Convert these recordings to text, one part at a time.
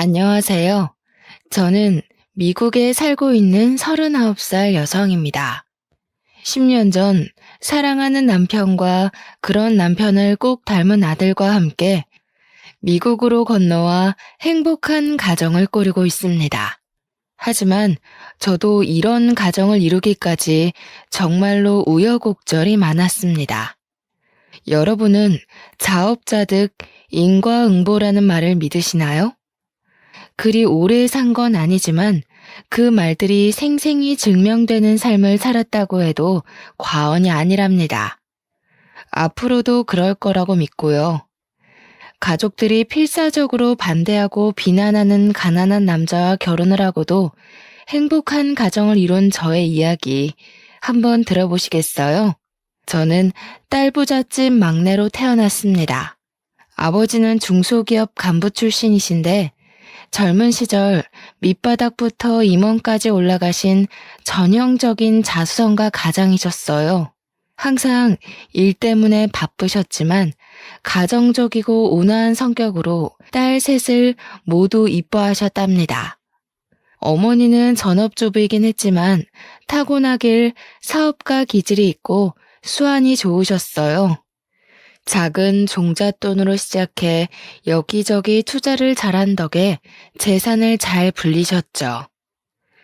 안녕하세요. 저는 미국에 살고 있는 39살 여성입니다. 10년 전 사랑하는 남편과 그런 남편을 꼭 닮은 아들과 함께 미국으로 건너와 행복한 가정을 꾸리고 있습니다. 하지만 저도 이런 가정을 이루기까지 정말로 우여곡절이 많았습니다. 여러분은 자업자득 인과응보라는 말을 믿으시나요? 그리 오래 산 건 아니지만 그 말들이 생생히 증명되는 삶을 살았다고 해도 과언이 아니랍니다. 앞으로도 그럴 거라고 믿고요. 가족들이 필사적으로 반대하고 비난하는 가난한 남자와 결혼을 하고도 행복한 가정을 이룬 저의 이야기 한번 들어보시겠어요? 저는 딸부잣집 막내로 태어났습니다. 아버지는 중소기업 간부 출신이신데 젊은 시절 밑바닥부터 임원까지 올라가신 전형적인 자수성가 가장이셨어요. 항상 일 때문에 바쁘셨지만 가정적이고 온화한 성격으로 딸 셋을 모두 이뻐하셨답니다. 어머니는 전업주부이긴 했지만 타고나길 사업가 기질이 있고 수완이 좋으셨어요. 작은 종잣돈으로 시작해 여기저기 투자를 잘한 덕에 재산을 잘 불리셨죠.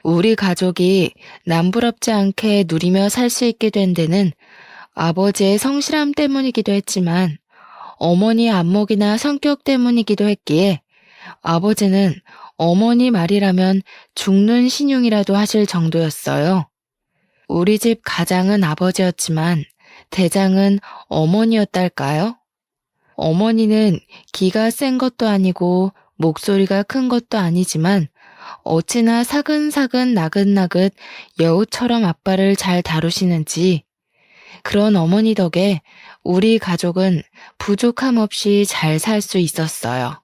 우리 가족이 남부럽지 않게 누리며 살 수 있게 된 데는 아버지의 성실함 때문이기도 했지만 어머니의 안목이나 성격 때문이기도 했기에 아버지는 어머니 말이라면 죽는 신용이라도 하실 정도였어요. 우리 집 가장은 아버지였지만 대장은 어머니였달까요? 어머니는 기가 센 것도 아니고 목소리가 큰 것도 아니지만 어찌나 사근사근 나긋나긋 여우처럼 아빠를 잘 다루시는지 그런 어머니 덕에 우리 가족은 부족함 없이 잘 살 수 있었어요.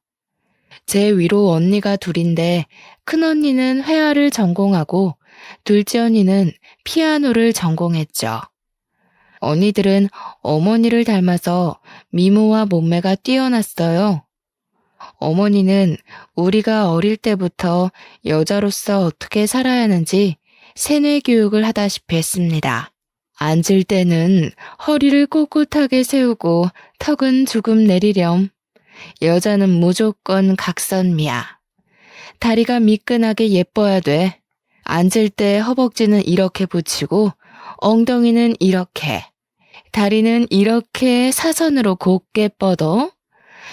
제 위로 언니가 둘인데 큰언니는 회화를 전공하고 둘째 언니는 피아노를 전공했죠. 언니들은 어머니를 닮아서 미모와 몸매가 뛰어났어요. 어머니는 우리가 어릴 때부터 여자로서 어떻게 살아야 하는지 세뇌 교육을 하다시피 했습니다. 앉을 때는 허리를 꼿꼿하게 세우고 턱은 조금 내리렴. 여자는 무조건 각선미야. 다리가 미끈하게 예뻐야 돼. 앉을 때 허벅지는 이렇게 붙이고 엉덩이는 이렇게. 다리는 이렇게 사선으로 곧게 뻗어.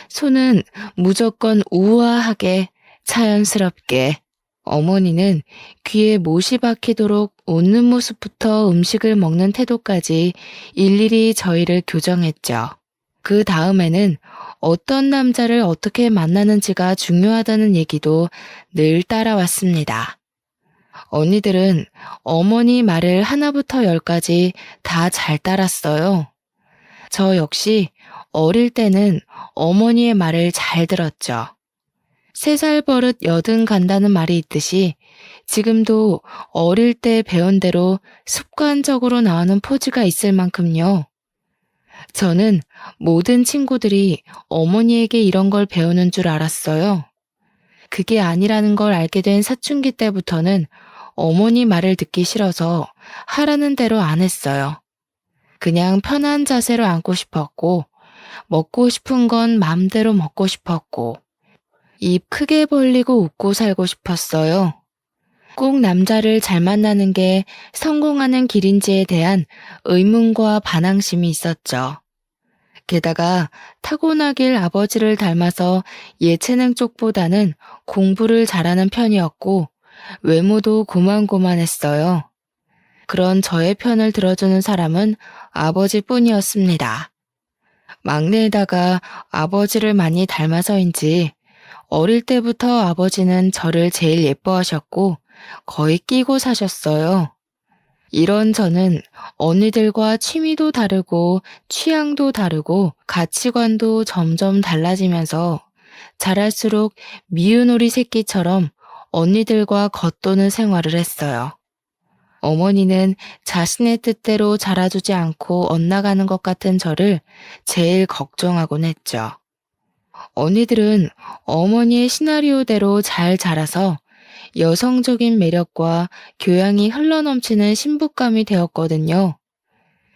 손은 무조건 우아하게 자연스럽게. 어머니는 귀에 못이 박히도록 웃는 모습부터 음식을 먹는 태도까지 일일이 저희를 교정했죠. 그 다음에는 어떤 남자를 어떻게 만나는지가 중요하다는 얘기도 늘 따라왔습니다. 언니들은 어머니 말을 하나부터 열까지 다 잘 따랐어요. 저 역시 어릴 때는 어머니의 말을 잘 들었죠. 3살 버릇 여든 간다는 말이 있듯이 지금도 어릴 때 배운 대로 습관적으로 나오는 포즈가 있을 만큼요. 저는 모든 친구들이 어머니에게 이런 걸 배우는 줄 알았어요. 그게 아니라는 걸 알게 된 사춘기 때부터는 어머니 말을 듣기 싫어서 하라는 대로 안 했어요. 그냥 편한 자세로 앉고 싶었고, 먹고 싶은 건 마음대로 먹고 싶었고, 입 크게 벌리고 웃고 살고 싶었어요. 꼭 남자를 잘 만나는 게 성공하는 길인지에 대한 의문과 반항심이 있었죠. 게다가 타고나길 아버지를 닮아서 예체능 쪽보다는 공부를 잘하는 편이었고 외모도 고만고만했어요. 그런 저의 편을 들어주는 사람은 아버지뿐이었습니다. 막내에다가 아버지를 많이 닮아서인지 어릴 때부터 아버지는 저를 제일 예뻐하셨고 거의 끼고 사셨어요. 이런 저는 언니들과 취미도 다르고 취향도 다르고 가치관도 점점 달라지면서 자랄수록 미운 오리 새끼처럼 언니들과 겉도는 생활을 했어요. 어머니는 자신의 뜻대로 자라주지 않고 엇나가는 것 같은 저를 제일 걱정하곤 했죠. 언니들은 어머니의 시나리오대로 잘 자라서 여성적인 매력과 교양이 흘러넘치는 신부감이 되었거든요.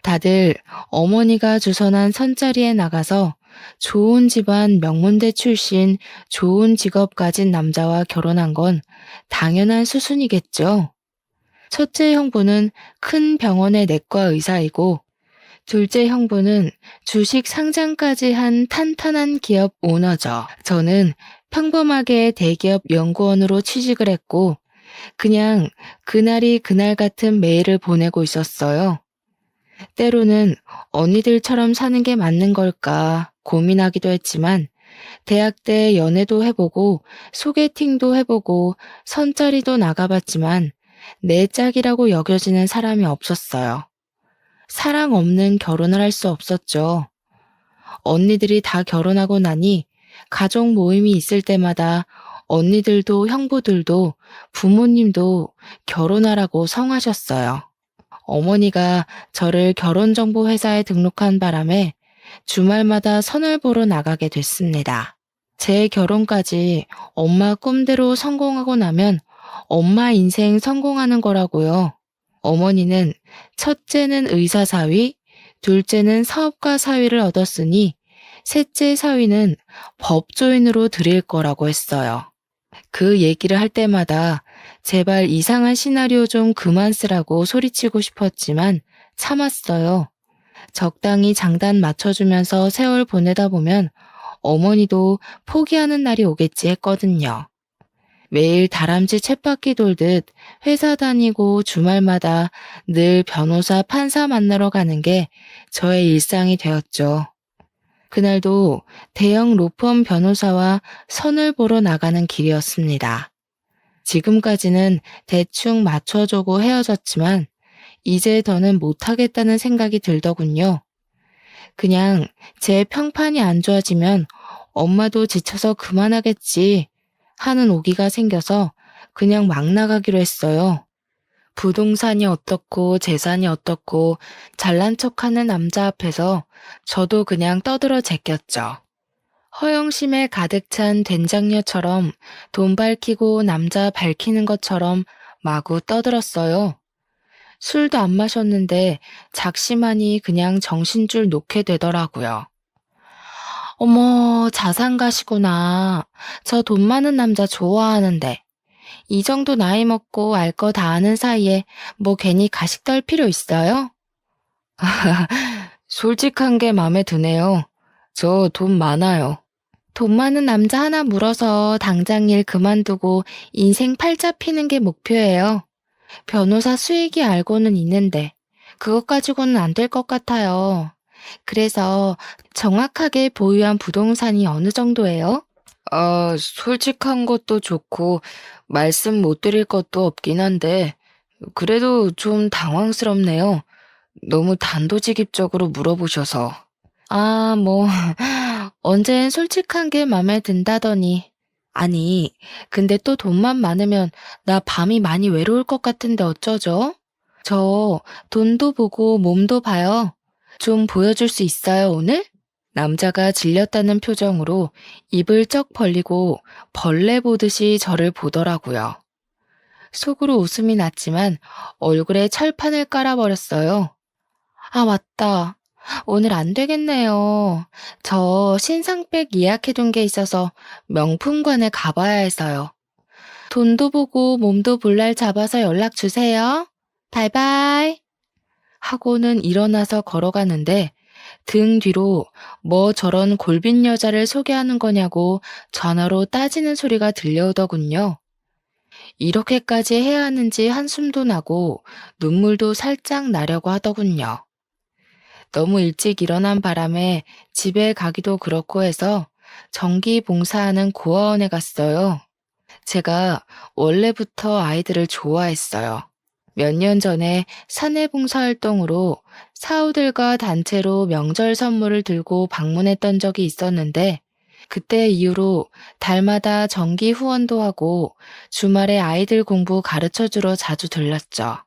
다들 어머니가 주선한 선자리에 나가서 좋은 집안 명문대 출신 좋은 직업 가진 남자와 결혼한 건 당연한 수순이겠죠. 첫째 형부는 큰 병원의 내과 의사이고 둘째 형부는 주식 상장까지 한 탄탄한 기업 오너죠. 저는 평범하게 대기업 연구원으로 취직을 했고 그냥 그날이 그날 같은 매일을 보내고 있었어요. 때로는 언니들처럼 사는 게 맞는 걸까 고민하기도 했지만 대학 때 연애도 해보고 소개팅도 해보고 선자리도 나가봤지만 내 짝이라고 여겨지는 사람이 없었어요. 사랑 없는 결혼을 할 수 없었죠. 언니들이 다 결혼하고 나니 가족 모임이 있을 때마다 언니들도 형부들도 부모님도 결혼하라고 성하셨어요. 어머니가 저를 결혼정보회사에 등록한 바람에 주말마다 선을 보러 나가게 됐습니다. 제 결혼까지 엄마 꿈대로 성공하고 나면 엄마 인생 성공하는 거라고요. 어머니는 첫째는 의사 사위, 둘째는 사업가 사위를 얻었으니 셋째 사위는 법조인으로 드릴 거라고 했어요. 그 얘기를 할 때마다 제발 이상한 시나리오 좀 그만 쓰라고 소리치고 싶었지만 참았어요. 적당히 장단 맞춰주면서 세월 보내다 보면 어머니도 포기하는 날이 오겠지 했거든요. 매일 다람쥐 쳇바퀴 돌듯 회사 다니고 주말마다 늘 변호사, 판사 만나러 가는 게 저의 일상이 되었죠. 그날도 대형 로펌 변호사와 선을 보러 나가는 길이었습니다. 지금까지는 대충 맞춰주고 헤어졌지만 이제 더는 못하겠다는 생각이 들더군요. 그냥 제 평판이 안 좋아지면 엄마도 지쳐서 그만하겠지 하는 오기가 생겨서 그냥 막 나가기로 했어요. 부동산이 어떻고 재산이 어떻고 잘난 척하는 남자 앞에서 저도 그냥 떠들어 제꼈죠. 허영심에 가득 찬 된장녀처럼 돈 밝히고 남자 밝히는 것처럼 마구 떠들었어요. 술도 안 마셨는데 작심하니 그냥 정신줄 놓게 되더라고요. 어머, 자산가시구나. 저 돈 많은 남자 좋아하는데. 이 정도 나이 먹고 알 거 다 아는 사이에 뭐 괜히 가식 떨 필요 있어요? 솔직한 게 마음에 드네요. 저 돈 많아요. 돈 많은 남자 하나 물어서 당장 일 그만두고 인생 팔자 피는 게 목표예요. 변호사 수익이 알고는 있는데 그것 가지고는 안 될 것 같아요. 그래서 정확하게 보유한 부동산이 어느 정도예요? 솔직한 것도 좋고 말씀 못 드릴 것도 없긴 한데 그래도 좀 당황스럽네요. 너무 단도직입적으로 물어보셔서. 뭐 언젠 솔직한 게 맘에 든다더니. 아니, 근데 또 돈만 많으면 나 밤이 많이 외로울 것 같은데 어쩌죠? 저 돈도 보고 몸도 봐요. 좀 보여줄 수 있어요, 오늘? 남자가 질렸다는 표정으로 입을 쩍 벌리고 벌레 보듯이 저를 보더라고요. 속으로 웃음이 났지만 얼굴에 철판을 깔아버렸어요. 아, 맞다. 오늘 안 되겠네요. 저 신상백 예약해둔 게 있어서 명품관에 가봐야 해서요. 돈도 보고 몸도 볼 날 잡아서 연락 주세요. 바이바이. 하고는 일어나서 걸어가는데 등 뒤로 뭐 저런 골빈 여자를 소개하는 거냐고 전화로 따지는 소리가 들려오더군요. 이렇게까지 해야 하는지 한숨도 나고 눈물도 살짝 나려고 하더군요. 너무 일찍 일어난 바람에 집에 가기도 그렇고 해서 전기 봉사하는 고아원에 갔어요. 제가 원래부터 아이들을 좋아했어요. 몇 년 전에 사내 봉사활동으로 사우들과 단체로 명절 선물을 들고 방문했던 적이 있었는데 그때 이후로 달마다 정기 후원도 하고 주말에 아이들 공부 가르쳐주러 자주 들렀죠.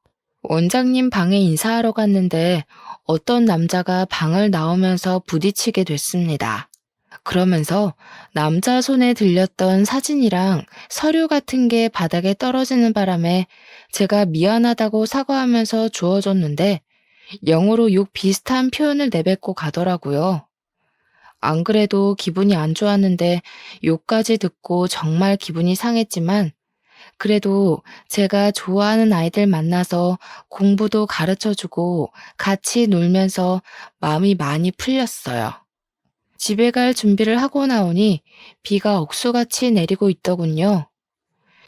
원장님 방에 인사하러 갔는데 어떤 남자가 방을 나오면서 부딪히게 됐습니다. 그러면서 남자 손에 들렸던 사진이랑 서류 같은 게 바닥에 떨어지는 바람에 제가 미안하다고 사과하면서 주워줬는데 영어로 욕 비슷한 표현을 내뱉고 가더라고요. 안 그래도 기분이 안 좋았는데 욕까지 듣고 정말 기분이 상했지만 그래도 제가 좋아하는 아이들 만나서 공부도 가르쳐주고 같이 놀면서 마음이 많이 풀렸어요. 집에 갈 준비를 하고 나오니 비가 억수같이 내리고 있더군요.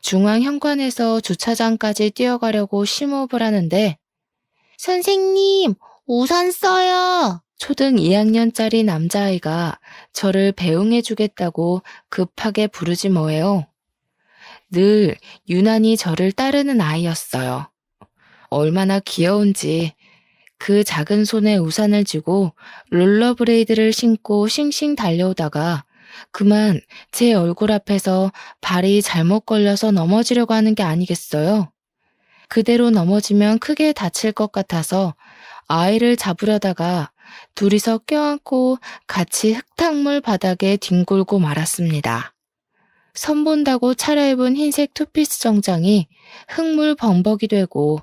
중앙 현관에서 주차장까지 뛰어가려고 심호흡을 하는데 선생님, 우산 써요. 초등 2학년짜리 남자아이가 저를 배웅해주겠다고 급하게 부르지 뭐예요. 늘 유난히 저를 따르는 아이였어요. 얼마나 귀여운지 그 작은 손에 우산을 쥐고 롤러브레이드를 신고 싱싱 달려오다가 그만 제 얼굴 앞에서 발이 잘못 걸려서 넘어지려고 하는 게 아니겠어요? 그대로 넘어지면 크게 다칠 것 같아서 아이를 잡으려다가 둘이서 껴안고 같이 흙탕물 바닥에 뒹굴고 말았습니다. 선본다고 차려입은 흰색 투피스 정장이 흙물 범벅이 되고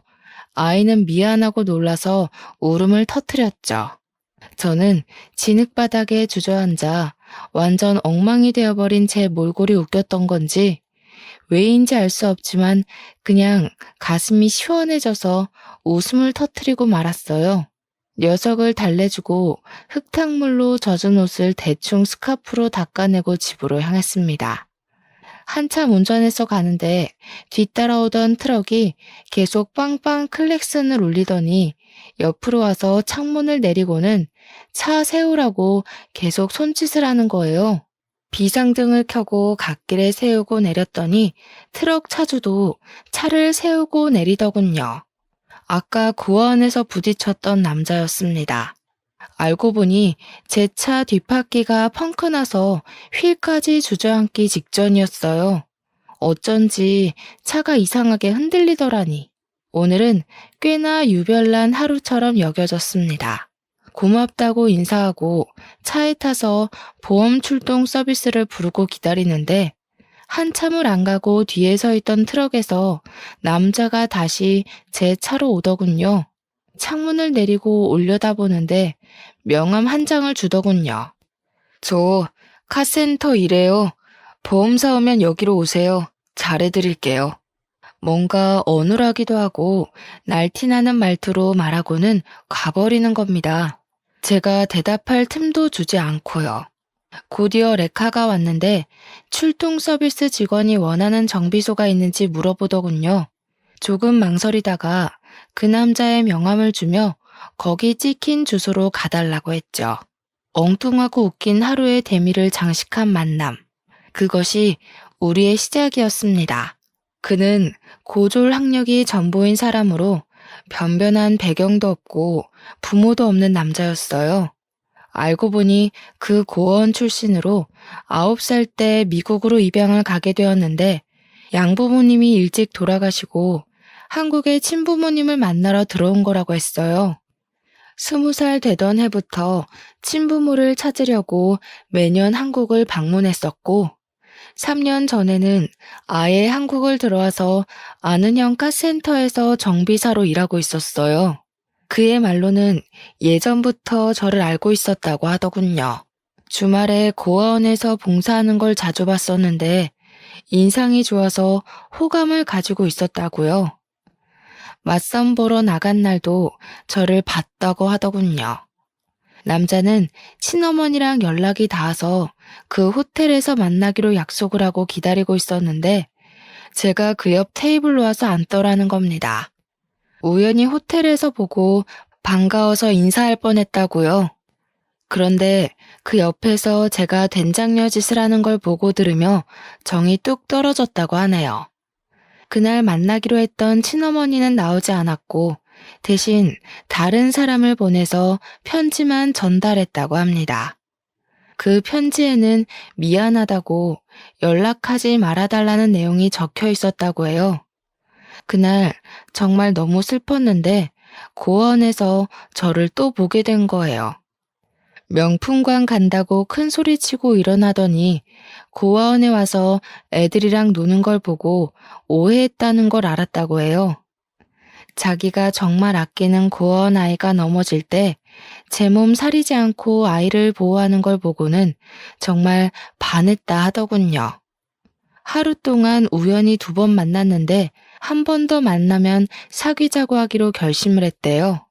아이는 미안하고 놀라서 울음을 터뜨렸죠. 저는 진흙바닥에 주저앉아 완전 엉망이 되어버린 제 몰골이 웃겼던 건지 왜인지 알 수 없지만 그냥 가슴이 시원해져서 웃음을 터뜨리고 말았어요. 녀석을 달래주고 흙탕물로 젖은 옷을 대충 스카프로 닦아내고 집으로 향했습니다. 한참 운전해서 가는데 뒤따라오던 트럭이 계속 빵빵 클렉슨을 울리더니 옆으로 와서 창문을 내리고는 차 세우라고 계속 손짓을 하는 거예요. 비상등을 켜고 갓길에 세우고 내렸더니 트럭 차주도 차를 세우고 내리더군요. 아까 고아원에서 부딪혔던 남자였습니다. 알고 보니 제 차 뒷바퀴가 펑크나서 휠까지 주저앉기 직전이었어요. 어쩐지 차가 이상하게 흔들리더라니. 오늘은 꽤나 유별난 하루처럼 여겨졌습니다. 고맙다고 인사하고 차에 타서 보험 출동 서비스를 부르고 기다리는데 한참을 안 가고 뒤에 서 있던 트럭에서 남자가 다시 제 차로 오더군요. 창문을 내리고 올려다보는데 명함 한 장을 주더군요. 저 카센터 일해요. 보험사 오면 여기로 오세요. 잘해드릴게요. 뭔가 어눌하기도 하고 날티나는 말투로 말하고는 가버리는 겁니다. 제가 대답할 틈도 주지 않고요. 곧이어 레카가 왔는데 출동 서비스 직원이 원하는 정비소가 있는지 물어보더군요. 조금 망설이다가 그 남자의 명함을 주며 거기 찍힌 주소로 가달라고 했죠. 엉뚱하고 웃긴 하루의 대미를 장식한 만남. 그것이 우리의 시작이었습니다. 그는 고졸 학력이 전부인 사람으로 변변한 배경도 없고 부모도 없는 남자였어요. 알고 보니 그 고원 출신으로 9살 때 미국으로 입양을 가게 되었는데 양부모님이 일찍 돌아가시고 한국의 친부모님을 만나러 들어온 거라고 했어요. 20살 되던 해부터 친부모를 찾으려고 매년 한국을 방문했었고 3년 전에는 아예 한국을 들어와서 아는 형 카센터에서 정비사로 일하고 있었어요. 그의 말로는 예전부터 저를 알고 있었다고 하더군요. 주말에 고아원에서 봉사하는 걸 자주 봤었는데 인상이 좋아서 호감을 가지고 있었다고요. 맞선 보러 나간 날도 저를 봤다고 하더군요. 남자는 친어머니랑 연락이 닿아서 그 호텔에서 만나기로 약속을 하고 기다리고 있었는데 제가 그 옆 테이블로 와서 앉더라는 겁니다. 우연히 호텔에서 보고 반가워서 인사할 뻔했다고요. 그런데 그 옆에서 제가 된장녀 짓을 하는 걸 보고 들으며 정이 뚝 떨어졌다고 하네요. 그날 만나기로 했던 친어머니는 나오지 않았고 대신 다른 사람을 보내서 편지만 전달했다고 합니다. 그 편지에는 미안하다고 연락하지 말아달라는 내용이 적혀 있었다고 해요. 그날 정말 너무 슬펐는데 고아원에서 저를 또 보게 된 거예요. 명품관 간다고 큰 소리치고 일어나더니 고아원에 와서 애들이랑 노는 걸 보고 오해했다는 걸 알았다고 해요. 자기가 정말 아끼는 고아원 아이가 넘어질 때 제 몸 사리지 않고 아이를 보호하는 걸 보고는 정말 반했다 하더군요. 하루 동안 우연히 2번 만났는데 한 번 더 만나면 사귀자고 하기로 결심을 했대요.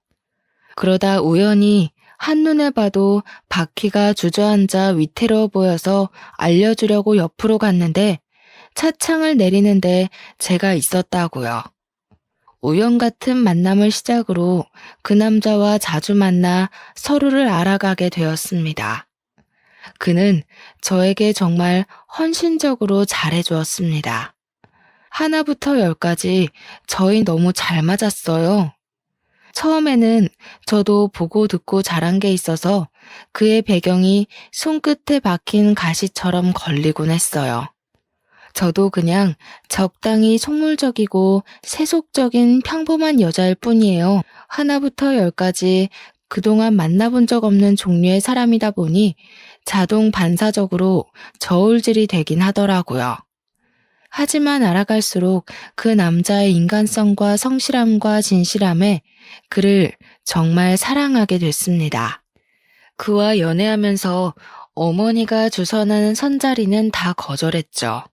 그러다 우연히 한눈에 봐도 바퀴가 주저앉아 위태로워 보여서 알려주려고 옆으로 갔는데 차창을 내리는데 제가 있었다고요. 우연 같은 만남을 시작으로 그 남자와 자주 만나 서로를 알아가게 되었습니다. 그는 저에게 정말 헌신적으로 잘해주었습니다. 하나부터 10까지 저희 너무 잘 맞았어요. 처음에는 저도 보고 듣고 자란 게 있어서 그의 배경이 손끝에 박힌 가시처럼 걸리곤 했어요. 저도 그냥 적당히 속물적이고 세속적인 평범한 여자일 뿐이에요. 하나부터 10까지 그동안 만나본 적 없는 종류의 사람이다 보니 자동 반사적으로 저울질이 되긴 하더라고요. 하지만 알아갈수록 그 남자의 인간성과 성실함과 진실함에 그를 정말 사랑하게 됐습니다. 그와 연애하면서 어머니가 주선하는 선자리는 다 거절했죠.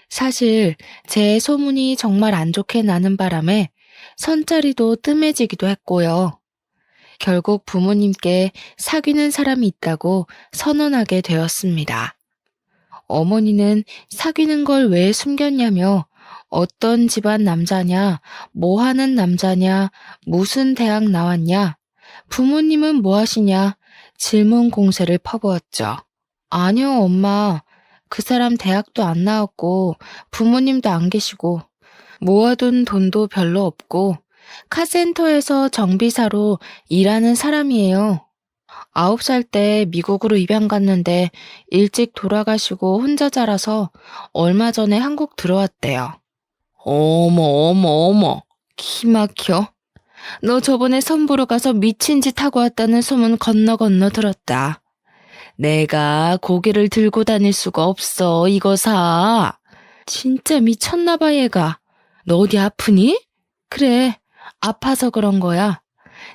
사실 제 소문이 정말 안 좋게 나는 바람에 선자리도 뜸해지기도 했고요. 결국 부모님께 사귀는 사람이 있다고 선언하게 되었습니다. 어머니는 사귀는 걸 왜 숨겼냐며 어떤 집안 남자냐, 뭐 하는 남자냐, 무슨 대학 나왔냐, 부모님은 뭐 하시냐 질문 공세를 퍼부었죠. 아니요, 엄마. 그 사람 대학도 안 나왔고 부모님도 안 계시고 모아둔 돈도 별로 없고 카센터에서 정비사로 일하는 사람이에요. 9살 때 미국으로 입양 갔는데 일찍 돌아가시고 혼자 자라서 얼마 전에 한국 들어왔대요. 어머 어머 어머, 키 막혀. 너 저번에 선보러 가서 미친 짓 하고 왔다는 소문 건너 건너 들었다. 내가 고개를 들고 다닐 수가 없어, 이거 사. 진짜 미쳤나 봐, 얘가. 너 어디 아프니? 그래, 아파서 그런 거야.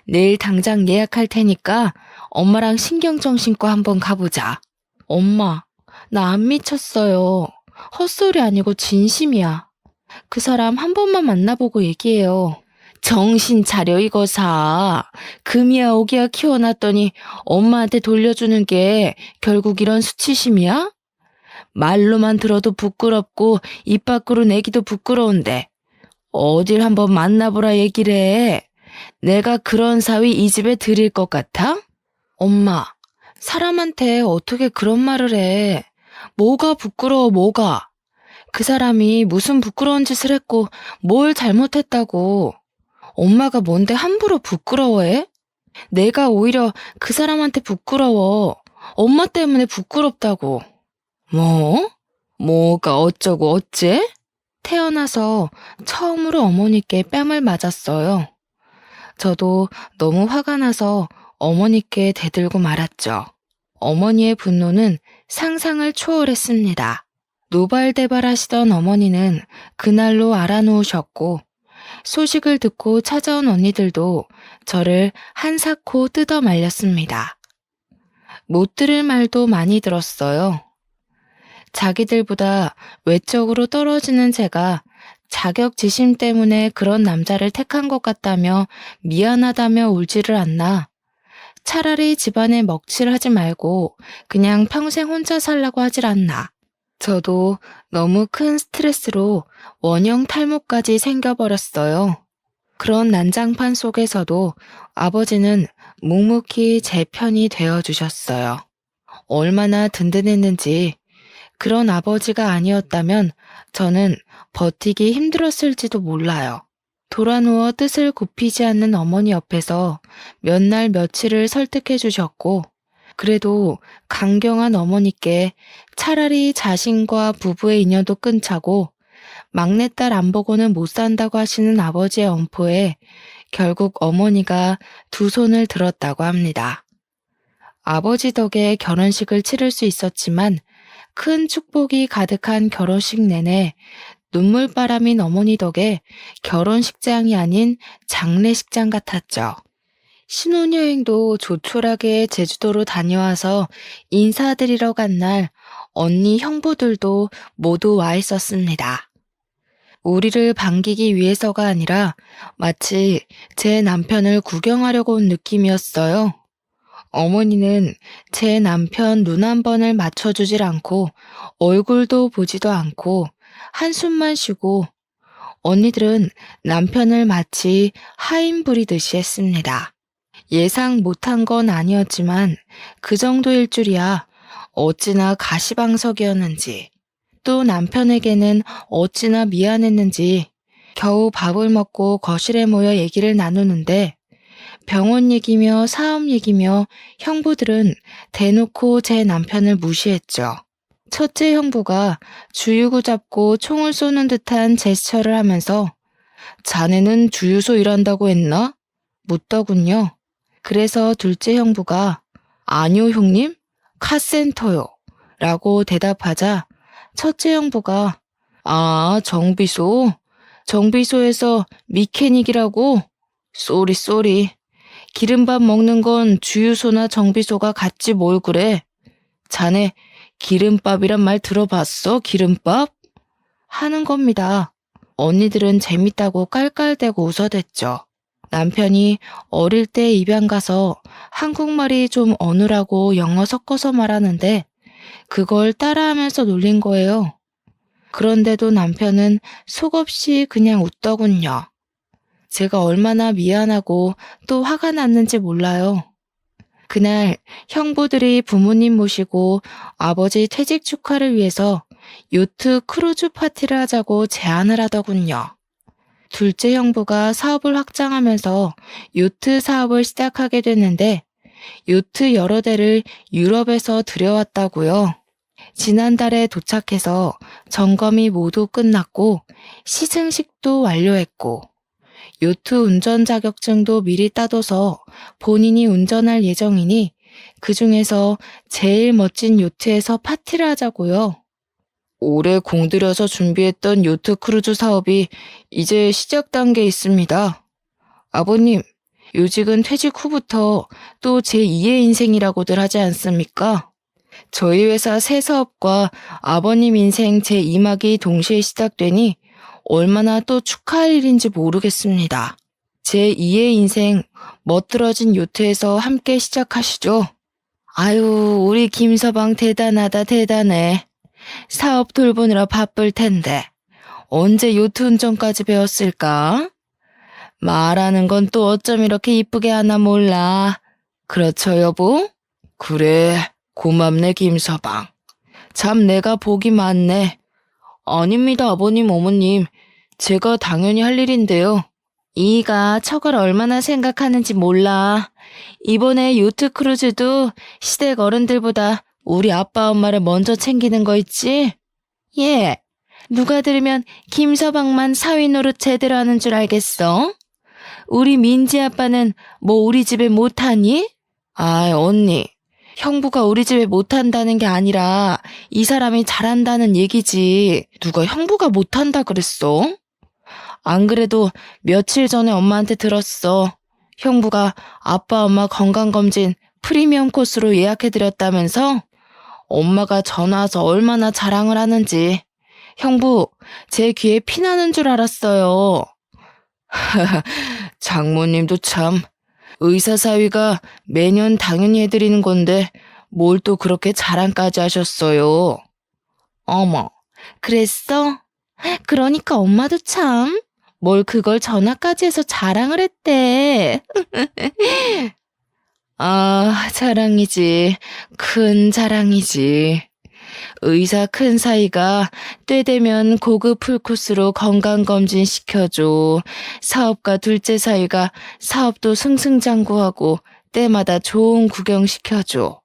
내일 당장 예약할 테니까 엄마랑 신경정신과 한번 가보자. 엄마, 나 안 미쳤어요. 헛소리 아니고 진심이야. 그 사람 한 번만 만나보고 얘기해요. 정신 차려, 이거 사. 금이야 오기야 키워놨더니 엄마한테 돌려주는 게 결국 이런 수치심이야? 말로만 들어도 부끄럽고 입 밖으로 내기도 부끄러운데 어딜 한번 만나보라 얘기를 해. 내가 그런 사위 이 집에 들일 것 같아? 엄마, 사람한테 어떻게 그런 말을 해. 뭐가 부끄러워, 뭐가. 그 사람이 무슨 부끄러운 짓을 했고 뭘 잘못했다고. 엄마가 뭔데 함부로 부끄러워해? 내가 오히려 그 사람한테 부끄러워. 엄마 때문에 부끄럽다고. 뭐? 뭐가 어쩌고 어째? 태어나서 처음으로 어머니께 뺨을 맞았어요. 저도 너무 화가 나서 어머니께 대들고 말았죠. 어머니의 분노는 상상을 초월했습니다. 노발대발하시던 어머니는 그날로 알아놓으셨고 소식을 듣고 찾아온 언니들도 저를 한사코 뜯어 말렸습니다. 못 들을 말도 많이 들었어요. 자기들보다 외적으로 떨어지는 제가 자격지심 때문에 그런 남자를 택한 것 같다며 미안하다며 울지를 않나. 차라리 집안에 먹칠을 하지 말고 그냥 평생 혼자 살라고 하질 않나. 저도 너무 큰 스트레스로 원형 탈모까지 생겨버렸어요. 그런 난장판 속에서도 아버지는 묵묵히 제 편이 되어주셨어요. 얼마나 든든했는지. 그런 아버지가 아니었다면 저는 버티기 힘들었을지도 몰라요. 돌아누워 뜻을 굽히지 않는 어머니 옆에서 몇 날 며칠을 설득해 주셨고 그래도 강경한 어머니께 차라리 자신과 부부의 인연도 끊자고 막내딸 안 보고는 못 산다고 하시는 아버지의 엄포에 결국 어머니가 두 손을 들었다고 합니다. 아버지 덕에 결혼식을 치를 수 있었지만 큰 축복이 가득한 결혼식 내내 눈물바람인 어머니 덕에 결혼식장이 아닌 장례식장 같았죠. 신혼여행도 조촐하게 제주도로 다녀와서 인사드리러 간 날 언니 형부들도 모두 와 있었습니다. 우리를 반기기 위해서가 아니라 마치 제 남편을 구경하려고 온 느낌이었어요. 어머니는 제 남편 눈 한 번을 맞춰주질 않고 얼굴도 보지도 않고 한숨만 쉬고 언니들은 남편을 마치 하인 부리듯이 했습니다. 예상 못한 건 아니었지만 그 정도일 줄이야 어찌나 가시방석이었는지 또 남편에게는 어찌나 미안했는지 겨우 밥을 먹고 거실에 모여 얘기를 나누는데 병원 얘기며 사업 얘기며 형부들은 대놓고 제 남편을 무시했죠. 첫째 형부가 주유구 잡고 총을 쏘는 듯한 제스처를 하면서 자네는 주유소 일한다고 했나? 묻더군요. 그래서 둘째 형부가 아니요 형님, 카센터요 라고 대답하자 첫째 형부가 아 정비소에서 미케닉이라고? 쏘리 기름밥 먹는 건 주유소나 정비소가 같지 뭘 그래. 자네 기름밥이란 말 들어봤어? 기름밥? 하는 겁니다. 언니들은 재밌다고 깔깔대고 웃어댔죠. 남편이 어릴 때 입양 가서 한국말이 좀 어눌하고 영어 섞어서 말하는데 그걸 따라하면서 놀린 거예요. 그런데도 남편은 속없이 그냥 웃더군요. 제가 얼마나 미안하고 또 화가 났는지 몰라요. 그날 형부들이 부모님 모시고 아버지 퇴직 축하를 위해서 요트 크루즈 파티를 하자고 제안을 하더군요. 둘째 형부가 사업을 확장하면서 요트 사업을 시작하게 됐는데 요트 여러 대를 유럽에서 들여왔다고요. 지난달에 도착해서 점검이 모두 끝났고 시승식도 완료했고 요트 운전 자격증도 미리 따둬서 본인이 운전할 예정이니 그 중에서 제일 멋진 요트에서 파티를 하자고요. 올해 공들여서 준비했던 요트 크루즈 사업이 이제 시작 단계에 있습니다. 아버님, 요직은 퇴직 후부터 또 제2의 인생이라고들 하지 않습니까? 저희 회사 새 사업과 아버님 인생 제2막이 동시에 시작되니 얼마나 또 축하할 일인지 모르겠습니다. 제2의 인생 멋들어진 요트에서 함께 시작하시죠. 아유, 우리 김서방 대단하다 대단해. 사업 돌보느라 바쁠 텐데 언제 요트 운전까지 배웠을까? 말하는 건 또 어쩜 이렇게 이쁘게 하나 몰라. 그렇죠 여보? 그래, 고맙네 김서방. 참 내가 복이 많네. 아닙니다 아버님 어머님. 제가 당연히 할 일인데요. 이가 척을 얼마나 생각하는지 몰라. 이번에 요트 크루즈도 시댁 어른들보다 우리 아빠 엄마를 먼저 챙기는 거 있지? 예. 누가 들으면 김서방만 사위 노릇 제대로 하는 줄 알겠어? 우리 민지 아빠는 뭐 우리 집에 못하니? 아 언니. 형부가 우리 집에 못한다는 게 아니라 이 사람이 잘한다는 얘기지. 누가 형부가 못한다 그랬어? 안 그래도 며칠 전에 엄마한테 들었어. 형부가 아빠 엄마 건강검진 프리미엄 코스로 예약해드렸다면서? 엄마가 전화 와서 얼마나 자랑을 하는지. 형부, 제 귀에 피나는 줄 알았어요. 장모님도 참. 의사 사위가 매년 당연히 해드리는 건데 뭘 또 그렇게 자랑까지 하셨어요. 어머, 그랬어? 그러니까 엄마도 참. 뭘 그걸 전화까지 해서 자랑을 했대. 아, 자랑이지. 큰 자랑이지. 의사 큰 사이가 때 되면 고급 풀코스로 건강검진 시켜줘. 사업가 둘째 사이가 사업도 승승장구하고 때마다 좋은 구경 시켜줘.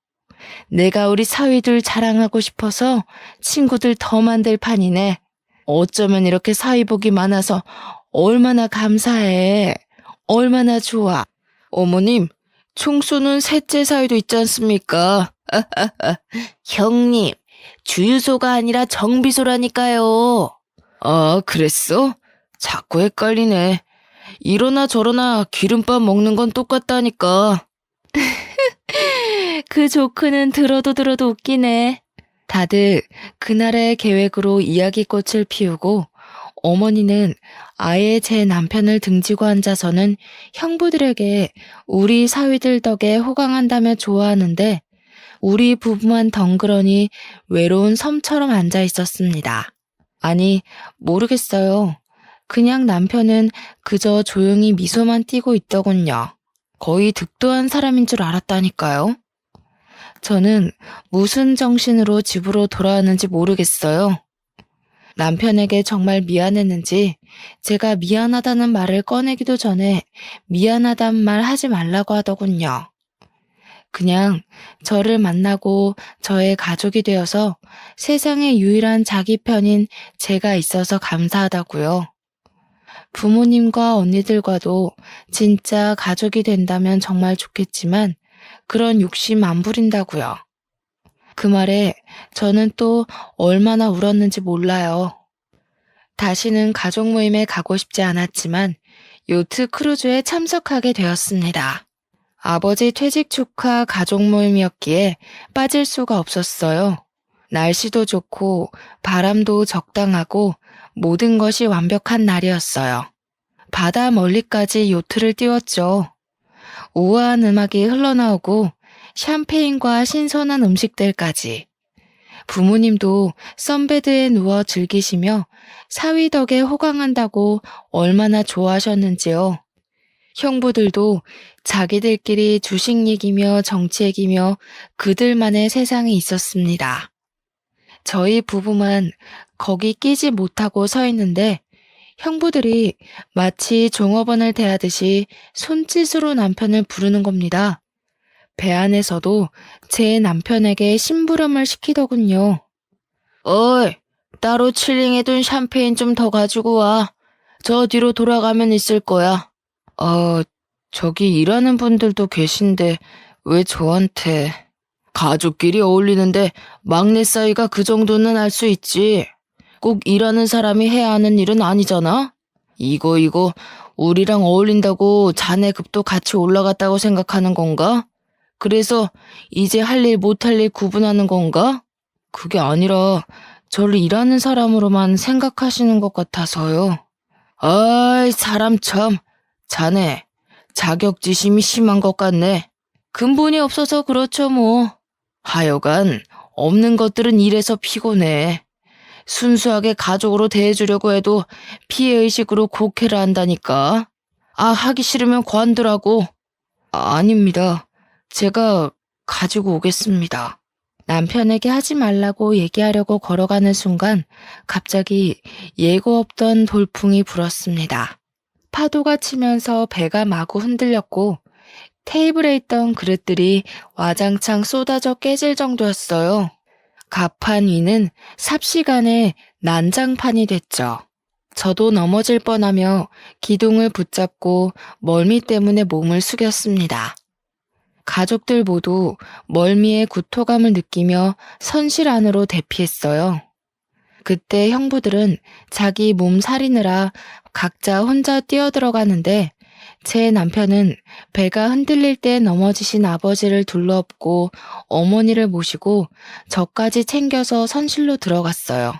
내가 우리 사위들 자랑하고 싶어서 친구들 더 만들 판이네. 어쩌면 이렇게 사위복이 많아서 얼마나 감사해. 얼마나 좋아. 어머님, 총 쏘는 셋째 사위도 있지 않습니까? 형님, 주유소가 아니라 정비소라니까요. 아, 그랬어? 자꾸 헷갈리네. 이러나 저러나 기름밥 먹는 건 똑같다니까. 그 조크는 들어도 웃기네. 다들 그날의 계획으로 이야기꽃을 피우고 어머니는 아예 제 남편을 등지고 앉아서는 형부들에게 우리 사위들 덕에 호강한다며 좋아하는데 우리 부부만 덩그러니 외로운 섬처럼 앉아 있었습니다. 아니, 모르겠어요. 그냥 남편은 그저 조용히 미소만 띠고 있더군요. 거의 득도한 사람인 줄 알았다니까요. 저는 무슨 정신으로 집으로 돌아왔는지 모르겠어요. 남편에게 정말 미안했는지 제가 미안하다는 말을 꺼내기도 전에 미안하단 말 하지 말라고 하더군요. 그냥 저를 만나고 저의 가족이 되어서 세상에 유일한 자기 편인 제가 있어서 감사하다고요. 부모님과 언니들과도 진짜 가족이 된다면 정말 좋겠지만 그런 욕심 안 부린다고요. 그 말에 저는 또 얼마나 울었는지 몰라요. 다시는 가족 모임에 가고 싶지 않았지만 요트 크루즈에 참석하게 되었습니다. 아버지 퇴직 축하 가족 모임이었기에 빠질 수가 없었어요. 날씨도 좋고 바람도 적당하고 모든 것이 완벽한 날이었어요. 바다 멀리까지 요트를 띄웠죠. 우아한 음악이 흘러나오고 샴페인과 신선한 음식들까지. 부모님도 선베드에 누워 즐기시며 사위 덕에 호강한다고 얼마나 좋아하셨는지요. 형부들도 자기들끼리 주식 얘기며 정치 얘기며 그들만의 세상에 있었습니다. 저희 부부만 거기 끼지 못하고 서 있는데 형부들이 마치 종업원을 대하듯이 손짓으로 남편을 부르는 겁니다. 배 안에서도 제 남편에게 심부름을 시키더군요. 어이, 따로 칠링해둔 샴페인 좀 더 가지고 와. 저 뒤로 돌아가면 있을 거야. 저기 일하는 분들도 계신데 왜 저한테... 가족끼리 어울리는데 막내 사이가 그 정도는 알 수 있지. 꼭 일하는 사람이 해야 하는 일은 아니잖아? 이거 우리랑 어울린다고 자네 급도 같이 올라갔다고 생각하는 건가? 그래서 이제 할 일 못할 일 구분하는 건가? 그게 아니라 저를 일하는 사람으로만 생각하시는 것 같아서요. 아이, 사람 참. 자네 자격지심이 심한 것 같네. 근본이 없어서 그렇죠 뭐. 하여간 없는 것들은 이래서 피곤해. 순수하게 가족으로 대해주려고 해도 피해의식으로 곡해를 한다니까. 하기 싫으면 관두라고. 아닙니다. 제가 가지고 오겠습니다. 남편에게 하지 말라고 얘기하려고 걸어가는 순간 갑자기 예고 없던 돌풍이 불었습니다. 파도가 치면서 배가 마구 흔들렸고 테이블에 있던 그릇들이 와장창 쏟아져 깨질 정도였어요. 갑판 위는 삽시간에 난장판이 됐죠. 저도 넘어질 뻔하며 기둥을 붙잡고 멀미 때문에 몸을 숙였습니다. 가족들 모두 멀미의 구토감을 느끼며 선실 안으로 대피했어요. 그때 형부들은 자기 몸 사리느라 각자 혼자 뛰어들어가는데 제 남편은 배가 흔들릴 때 넘어지신 아버지를 둘러엎고 어머니를 모시고 저까지 챙겨서 선실로 들어갔어요.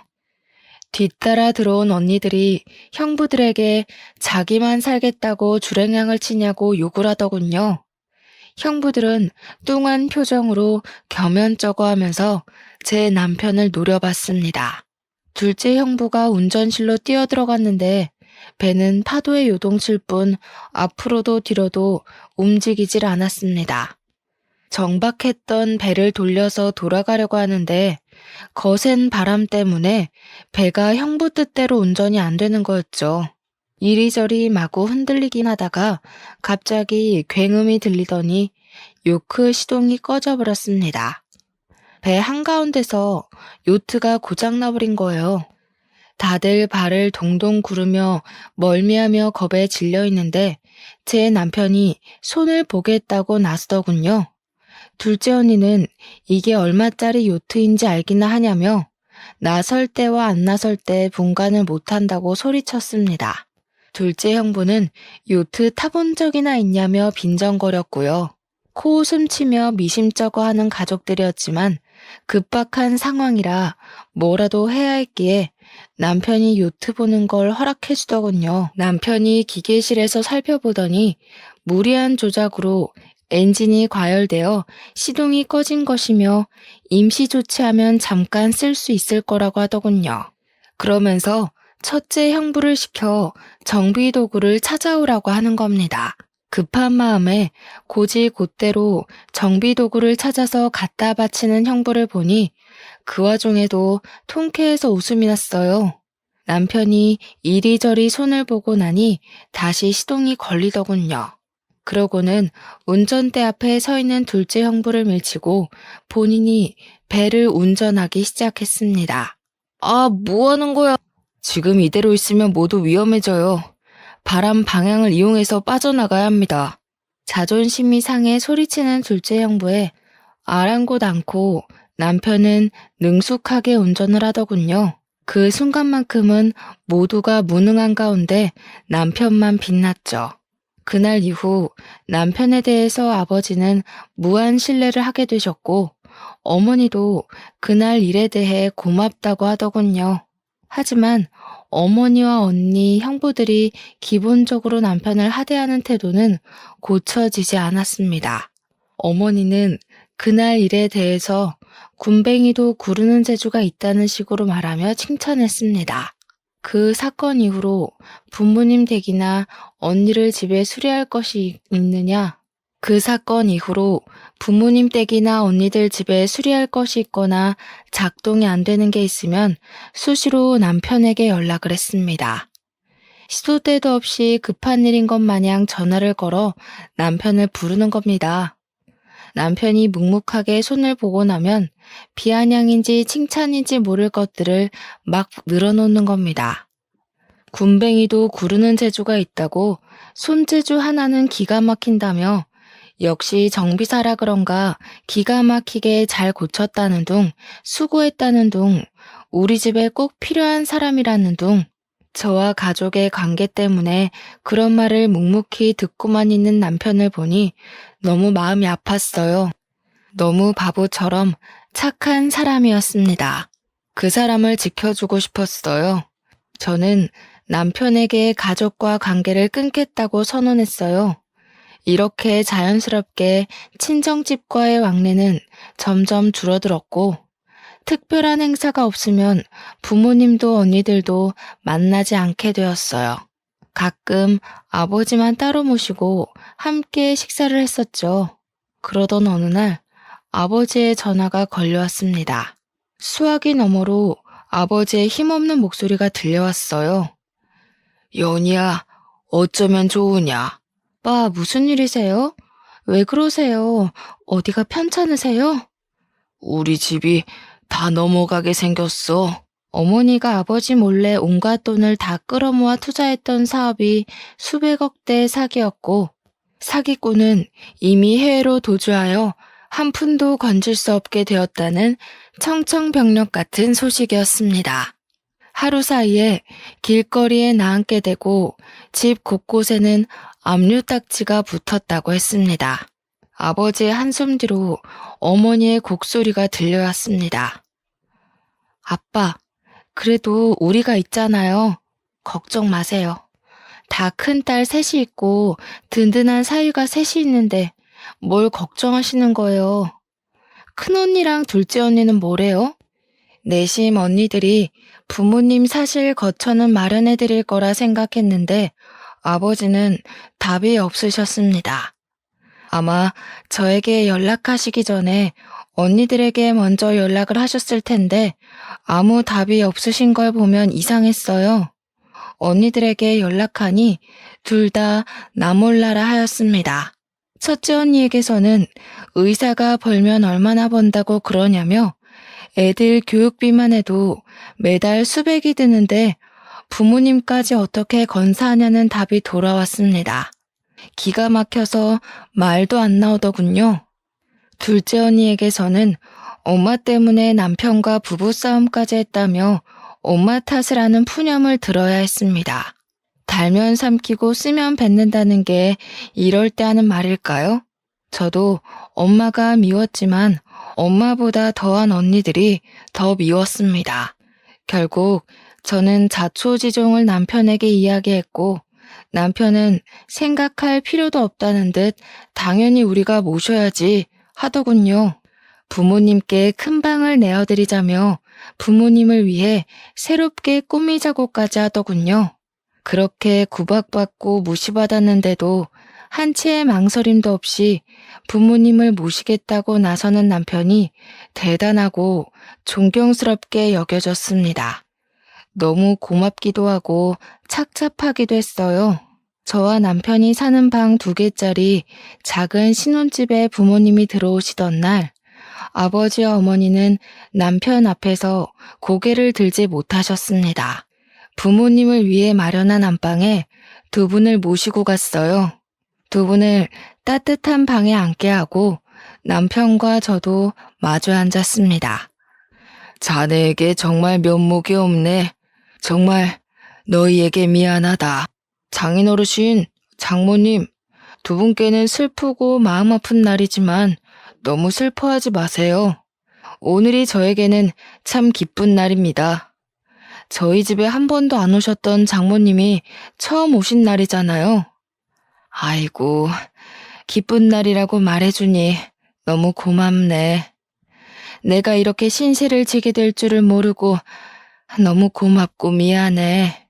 뒤따라 들어온 언니들이 형부들에게 자기만 살겠다고 주랭랑을 치냐고 욕을 하더군요. 형부들은 뚱한 표정으로 겸연쩍어 하면서 제 남편을 노려봤습니다. 둘째 형부가 운전실로 뛰어들어갔는데 배는 파도에 요동칠 뿐 앞으로도 뒤로도 움직이질 않았습니다. 정박했던 배를 돌려서 돌아가려고 하는데 거센 바람 때문에 배가 형부 뜻대로 운전이 안 되는 거였죠. 이리저리 마구 흔들리긴 하다가 갑자기 굉음이 들리더니 요크 시동이 꺼져버렸습니다. 배 한가운데서 요트가 고장나버린 거예요. 다들 발을 동동 구르며 멀미하며 겁에 질려 있는데 제 남편이 손을 보겠다고 나서더군요. 둘째 언니는 이게 얼마짜리 요트인지 알기나 하냐며 나설 때와 안 나설 때 분간을 못한다고 소리쳤습니다. 둘째 형부는 요트 타본 적이나 있냐며 빈정거렸고요. 코웃음 치며 미심쩍어 하는 가족들이었지만 급박한 상황이라 뭐라도 해야 했기에 남편이 요트 보는 걸 허락해주더군요. 남편이 기계실에서 살펴보더니 무리한 조작으로 엔진이 과열되어 시동이 꺼진 것이며 임시 조치하면 잠깐 쓸 수 있을 거라고 하더군요. 그러면서 첫째 형부를 시켜 정비 도구를 찾아오라고 하는 겁니다. 급한 마음에 곧대로 정비 도구를 찾아서 갖다 바치는 형부를 보니 그 와중에도 통쾌해서 웃음이 났어요. 남편이 이리저리 손을 보고 나니 다시 시동이 걸리더군요. 그러고는 운전대 앞에 서 있는 둘째 형부를 밀치고 본인이 배를 운전하기 시작했습니다. 아, 뭐 하는 거야? 지금 이대로 있으면 모두 위험해져요. 바람 방향을 이용해서 빠져나가야 합니다. 자존심이 상해 소리치는 둘째 형부에 아랑곳 않고 남편은 능숙하게 운전을 하더군요. 그 순간만큼은 모두가 무능한 가운데 남편만 빛났죠. 그날 이후 남편에 대해서 아버지는 무한 신뢰를 하게 되셨고 어머니도 그날 일에 대해 고맙다고 하더군요. 하지만 어머니와 언니, 형부들이 기본적으로 남편을 하대하는 태도는 고쳐지지 않았습니다. 어머니는 그날 일에 대해서 군뱅이도 구르는 재주가 있다는 식으로 말하며 칭찬했습니다. 그 사건 이후로 부모님 댁이나 언니를 집에 수리할 것이 있느냐? 그 사건 이후로 부모님 댁이나 언니들 집에 수리할 것이 있거나 작동이 안 되는 게 있으면 수시로 남편에게 연락을 했습니다. 시도 때도 없이 급한 일인 것 마냥 전화를 걸어 남편을 부르는 겁니다. 남편이 묵묵하게 손을 보고 나면 비아냥인지 칭찬인지 모를 것들을 막 늘어놓는 겁니다. 군뱅이도 구르는 재주가 있다고 손재주 하나는 기가 막힌다며 역시 정비사라 그런가 기가 막히게 잘 고쳤다는 둥, 수고했다는 둥, 우리 집에 꼭 필요한 사람이라는 둥, 저와 가족의 관계 때문에 그런 말을 묵묵히 듣고만 있는 남편을 보니 너무 마음이 아팠어요. 너무 바보처럼 착한 사람이었습니다. 그 사람을 지켜주고 싶었어요. 저는 남편에게 가족과 관계를 끊겠다고 선언했어요. 이렇게 자연스럽게 친정집과의 왕래는 점점 줄어들었고 특별한 행사가 없으면 부모님도 언니들도 만나지 않게 되었어요. 가끔 아버지만 따로 모시고 함께 식사를 했었죠. 그러던 어느 날 아버지의 전화가 걸려왔습니다. 수화기 너머로 아버지의 힘없는 목소리가 들려왔어요. 연희야, 어쩌면 좋으냐? 빠, 무슨 일이세요? 왜 그러세요? 어디가 편찮으세요? 우리 집이 다 넘어가게 생겼어. 어머니가 아버지 몰래 온갖 돈을 다 끌어모아 투자했던 사업이 수백억대 사기였고 사기꾼은 이미 해외로 도주하여 한 푼도 건질 수 없게 되었다는 청천벽력 같은 소식이었습니다. 하루 사이에 길거리에 나앉게 되고 집 곳곳에는 압류딱지가 붙었다고 했습니다. 아버지의 한숨 뒤로 어머니의 곡소리가 들려왔습니다. 아빠, 그래도 우리가 있잖아요. 걱정 마세요. 다 큰딸 셋이 있고 든든한 사위가 셋이 있는데 뭘 걱정하시는 거예요. 큰언니랑 둘째 언니는 뭐래요? 내심 언니들이 부모님 사실 거처는 마련해 드릴 거라 생각했는데 아버지는 답이 없으셨습니다. 아마 저에게 연락하시기 전에 언니들에게 먼저 연락을 하셨을 텐데 아무 답이 없으신 걸 보면 이상했어요. 언니들에게 연락하니 둘 다 나 몰라라 하였습니다. 첫째 언니에게서는 의사가 벌면 얼마나 번다고 그러냐며 애들 교육비만 해도 매달 수백이 드는데 부모님까지 어떻게 건사하냐는 답이 돌아왔습니다. 기가 막혀서 말도 안 나오더군요. 둘째 언니에게서는 엄마 때문에 남편과 부부싸움까지 했다며 엄마 탓을 하는 푸념을 들어야 했습니다. 달면 삼키고 쓰면 뱉는다는 게 이럴 때 하는 말일까요? 저도 엄마가 미웠지만 엄마보다 더한 언니들이 더 미웠습니다. 결국 저는 자초지종을 남편에게 이야기했고 남편은 생각할 필요도 없다는 듯 당연히 우리가 모셔야지 하더군요. 부모님께 큰 방을 내어드리자며 부모님을 위해 새롭게 꾸미자고까지 하더군요. 그렇게 구박받고 무시받았는데도 한치의 망설임도 없이 부모님을 모시겠다고 나서는 남편이 대단하고 존경스럽게 여겨졌습니다. 너무 고맙기도 하고 착잡하기도 했어요. 저와 남편이 사는 방 2개짜리 작은 신혼집에 부모님이 들어오시던 날, 아버지와 어머니는 남편 앞에서 고개를 들지 못하셨습니다. 부모님을 위해 마련한 안방에 2분을 모시고 갔어요. 2분을 따뜻한 방에 앉게 하고 남편과 저도 마주 앉았습니다. 자네에게 정말 면목이 없네. 정말 너희에게 미안하다. 장인어르신, 장모님, 2분께는 슬프고 마음 아픈 날이지만 너무 슬퍼하지 마세요. 오늘이 저에게는 참 기쁜 날입니다. 저희 집에 한 번도 안 오셨던 장모님이 처음 오신 날이잖아요. 아이고, 기쁜 날이라고 말해주니 너무 고맙네. 내가 이렇게 신세를 지게 될 줄을 모르고 너무 고맙고 미안해.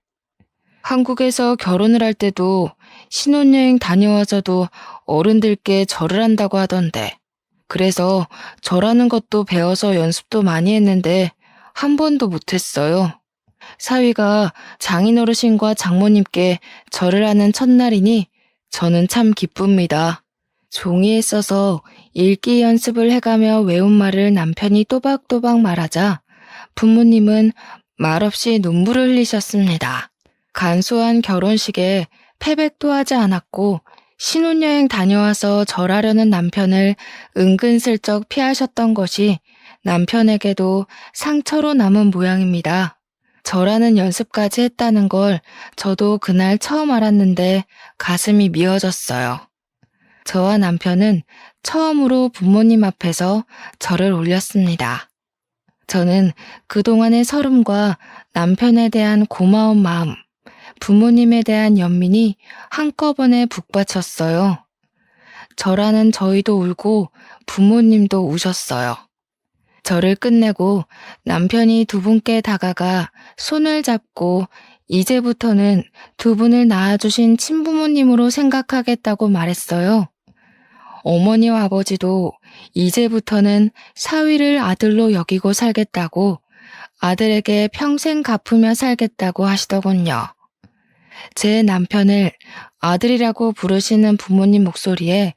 한국에서 결혼을 할 때도 신혼여행 다녀와서도 어른들께 절을 한다고 하던데 그래서 절하는 것도 배워서 연습도 많이 했는데 한 번도 못했어요. 사위가 장인어르신과 장모님께 절을 하는 첫날이니 저는 참 기쁩니다. 종이에 써서 읽기 연습을 해가며 외운 말을 남편이 또박또박 말하자 부모님은 말없이 눈물을 흘리셨습니다. 간소한 결혼식에 패백도 하지 않았고 신혼여행 다녀와서 절하려는 남편을 은근슬쩍 피하셨던 것이 남편에게도 상처로 남은 모양입니다. 절하는 연습까지 했다는 걸 저도 그날 처음 알았는데 가슴이 미어졌어요. 저와 남편은 처음으로 부모님 앞에서 절을 올렸습니다. 저는 그동안의 서름과 남편에 대한 고마운 마음, 부모님에 대한 연민이 한꺼번에 북받쳤어요. 절하는 저희도 울고 부모님도 우셨어요. 절을 끝내고 남편이 2분께 다가가 손을 잡고 이제부터는 2분을 낳아주신 친부모님으로 생각하겠다고 말했어요. 어머니와 아버지도 이제부터는 사위를 아들로 여기고 살겠다고 아들에게 평생 갚으며 살겠다고 하시더군요. 제 남편을 아들이라고 부르시는 부모님 목소리에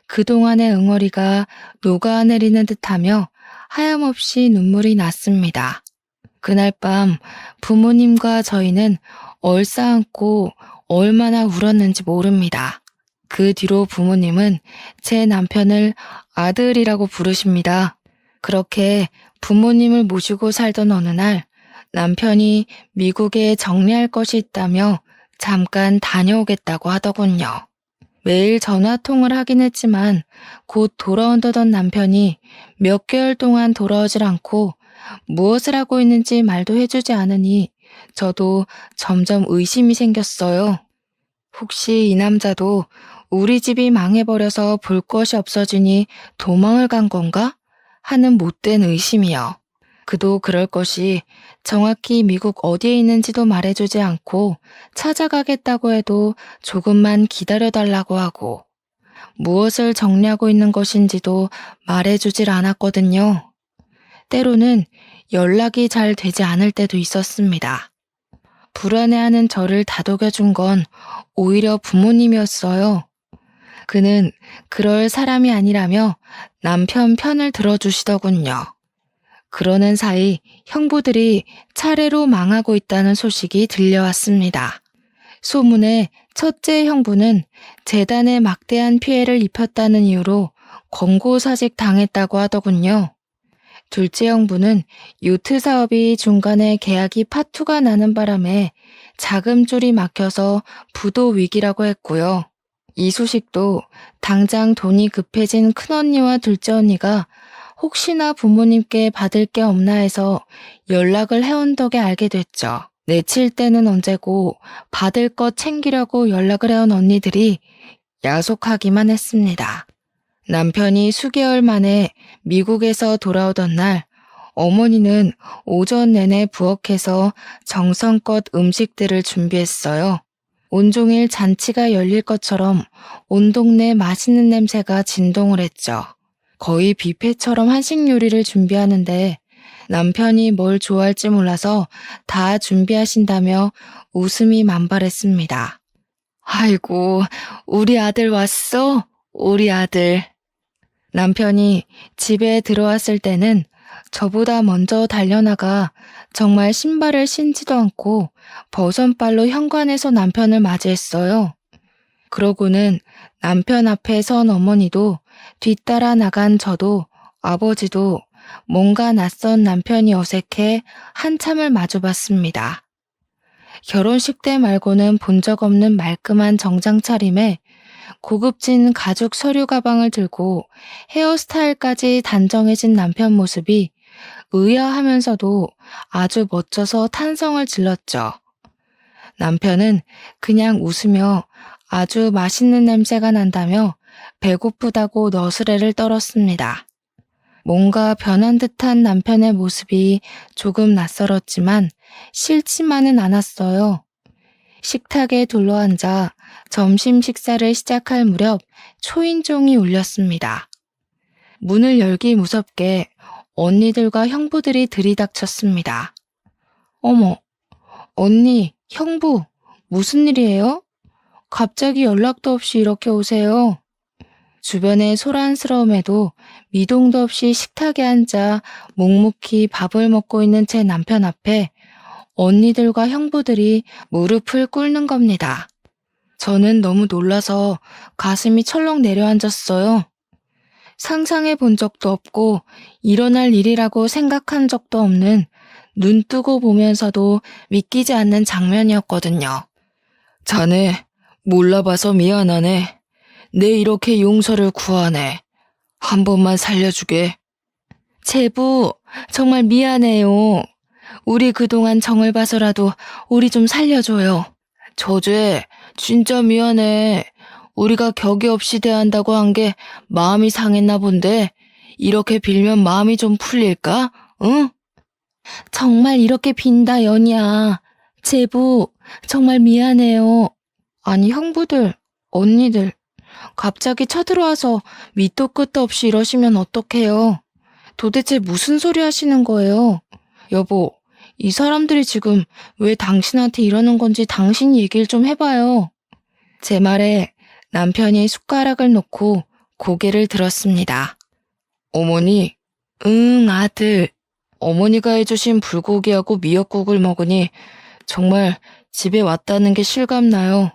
그동안의 응어리가 녹아내리는 듯하며 하염없이 눈물이 났습니다. 그날 밤 부모님과 저희는 얼싸안고 얼마나 울었는지 모릅니다. 그 뒤로 부모님은 제 남편을 아들이라고 부르십니다. 그렇게 부모님을 모시고 살던 어느 날 남편이 미국에 정리할 것이 있다며 잠깐 다녀오겠다고 하더군요. 매일 전화통을 하긴 했지만 곧 돌아온다던 남편이 몇 개월 동안 돌아오질 않고 무엇을 하고 있는지 말도 해주지 않으니 저도 점점 의심이 생겼어요. 혹시 이 남자도 우리 집이 망해버려서 볼 것이 없어지니 도망을 간 건가? 하는 못된 의심이요. 그도 그럴 것이 정확히 미국 어디에 있는지도 말해주지 않고 찾아가겠다고 해도 조금만 기다려달라고 하고 무엇을 정리하고 있는 것인지도 말해주질 않았거든요. 때로는 연락이 잘 되지 않을 때도 있었습니다. 불안해하는 저를 다독여준 건 오히려 부모님이었어요. 그는 그럴 사람이 아니라며 남편 편을 들어주시더군요. 그러는 사이 형부들이 차례로 망하고 있다는 소식이 들려왔습니다. 소문에 첫째 형부는 재단에 막대한 피해를 입혔다는 이유로 권고사직 당했다고 하더군요. 둘째 형부는 요트 사업이 중간에 계약이 파투가 나는 바람에 자금줄이 막혀서 부도 위기라고 했고요. 이 소식도 당장 돈이 급해진 큰언니와 둘째 언니가 혹시나 부모님께 받을 게 없나 해서 연락을 해온 덕에 알게 됐죠. 내칠 때는 언제고 받을 것 챙기려고 연락을 해온 언니들이 야속하기만 했습니다. 남편이 수개월 만에 미국에서 돌아오던 날 어머니는 오전 내내 부엌에서 정성껏 음식들을 준비했어요. 온종일 잔치가 열릴 것처럼 온 동네 맛있는 냄새가 진동을 했죠. 거의 뷔페처럼 한식 요리를 준비하는데 남편이 뭘 좋아할지 몰라서 다 준비하신다며 웃음이 만발했습니다. 아이고, 우리 아들 왔어? 우리 아들. 남편이 집에 들어왔을 때는 저보다 먼저 달려나가 정말 신발을 신지도 않고 버선발로 현관에서 남편을 맞이했어요. 그러고는 남편 앞에 선 어머니도 뒤따라 나간 저도 아버지도 뭔가 낯선 남편이 어색해 한참을 마주봤습니다. 결혼식 때 말고는 본 적 없는 말끔한 정장 차림에 고급진 가죽 서류 가방을 들고 헤어스타일까지 단정해진 남편 모습이 의아하면서도 아주 멋져서 탄성을 질렀죠. 남편은 그냥 웃으며 아주 맛있는 냄새가 난다며 배고프다고 너스레를 떨었습니다. 뭔가 변한 듯한 남편의 모습이 조금 낯설었지만 싫지만은 않았어요. 식탁에 둘러앉아 점심 식사를 시작할 무렵 초인종이 울렸습니다. 문을 열기 무섭게 언니들과 형부들이 들이닥쳤습니다. 어머, 언니, 형부, 무슨 일이에요? 갑자기 연락도 없이 이렇게 오세요. 주변의 소란스러움에도 미동도 없이 식탁에 앉아 묵묵히 밥을 먹고 있는 제 남편 앞에 언니들과 형부들이 무릎을 꿇는 겁니다. 저는 너무 놀라서 가슴이 철렁 내려앉았어요. 상상해 본 적도 없고 일어날 일이라고 생각한 적도 없는 눈 뜨고 보면서도 믿기지 않는 장면이었거든요. 자네, 몰라봐서 미안하네. 내 이렇게 용서를 구하네. 한 번만 살려주게. 제부, 정말 미안해요. 우리 그동안 정을 봐서라도 우리 좀 살려줘요. 저죄, 진짜 미안해. 우리가 격이 없이 대한다고 한 게 마음이 상했나 본데 이렇게 빌면 마음이 좀 풀릴까? 응? 정말 이렇게 빈다, 연이야. 제부, 정말 미안해요. 아니, 형부들, 언니들, 갑자기 쳐들어와서 밑도 끝도 없이 이러시면 어떡해요? 도대체 무슨 소리 하시는 거예요? 여보, 이 사람들이 지금 왜 당신한테 이러는 건지 당신 얘기를 좀 해봐요. 제 말에 남편이 숟가락을 놓고 고개를 들었습니다. 어머니, 응, 아들. 어머니가 해주신 불고기하고 미역국을 먹으니 정말 집에 왔다는 게 실감나요.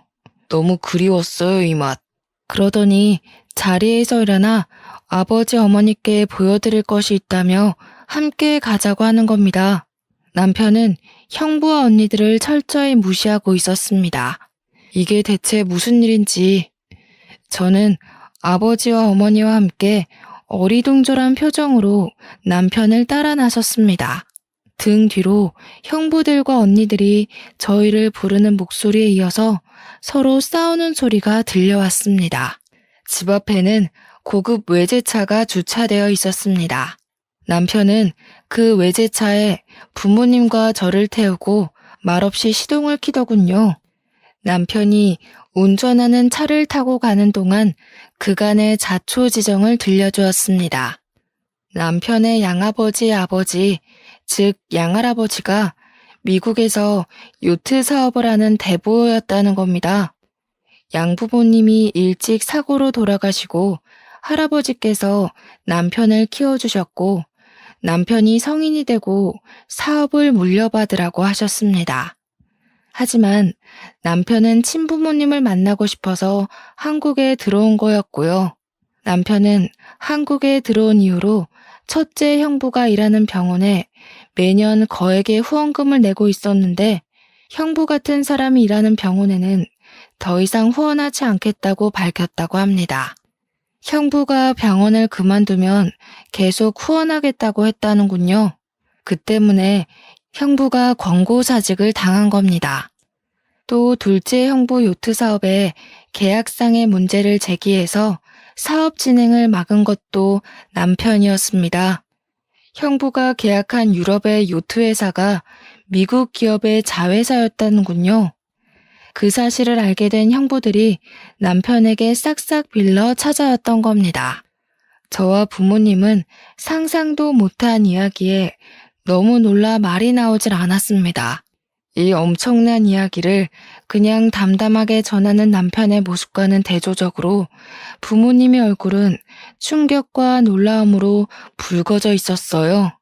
너무 그리웠어요, 이 맛. 그러더니 자리에서 일어나 아버지 어머니께 보여드릴 것이 있다며 함께 가자고 하는 겁니다. 남편은 형부와 언니들을 철저히 무시하고 있었습니다. 이게 대체 무슨 일인지 저는 아버지와 어머니와 함께 어리둥절한 표정으로 남편을 따라 나섰습니다. 등 뒤로 형부들과 언니들이 저희를 부르는 목소리에 이어서 서로 싸우는 소리가 들려왔습니다. 집 앞에는 고급 외제차가 주차되어 있었습니다. 남편은 그 외제차에 부모님과 저를 태우고 말없이 시동을 켜더군요. 남편이 운전하는 차를 타고 가는 동안 그간의 자초지정을 들려주었습니다. 남편의 양아버지의 아버지, 즉 양할아버지가 미국에서 요트 사업을 하는 대부호였다는 겁니다. 양부모님이 일찍 사고로 돌아가시고 할아버지께서 남편을 키워주셨고 남편이 성인이 되고 사업을 물려받으라고 하셨습니다. 하지만 남편은 친부모님을 만나고 싶어서 한국에 들어온 거였고요. 남편은 한국에 들어온 이후로 첫째 형부가 일하는 병원에 매년 거액의 후원금을 내고 있었는데 형부 같은 사람이 일하는 병원에는 더 이상 후원하지 않겠다고 밝혔다고 합니다. 형부가 병원을 그만두면 계속 후원하겠다고 했다는군요. 그 때문에 형부가 권고사직을 당한 겁니다. 또 둘째 형부 요트 사업에 계약상의 문제를 제기해서 사업 진행을 막은 것도 남편이었습니다. 형부가 계약한 유럽의 요트 회사가 미국 기업의 자회사였다는군요. 그 사실을 알게 된 형부들이 남편에게 싹싹 빌러 찾아왔던 겁니다. 저와 부모님은 상상도 못한 이야기에 너무 놀라 말이 나오질 않았습니다. 이 엄청난 이야기를 그냥 담담하게 전하는 남편의 모습과는 대조적으로 부모님의 얼굴은 충격과 놀라움으로 붉어져 있었어요.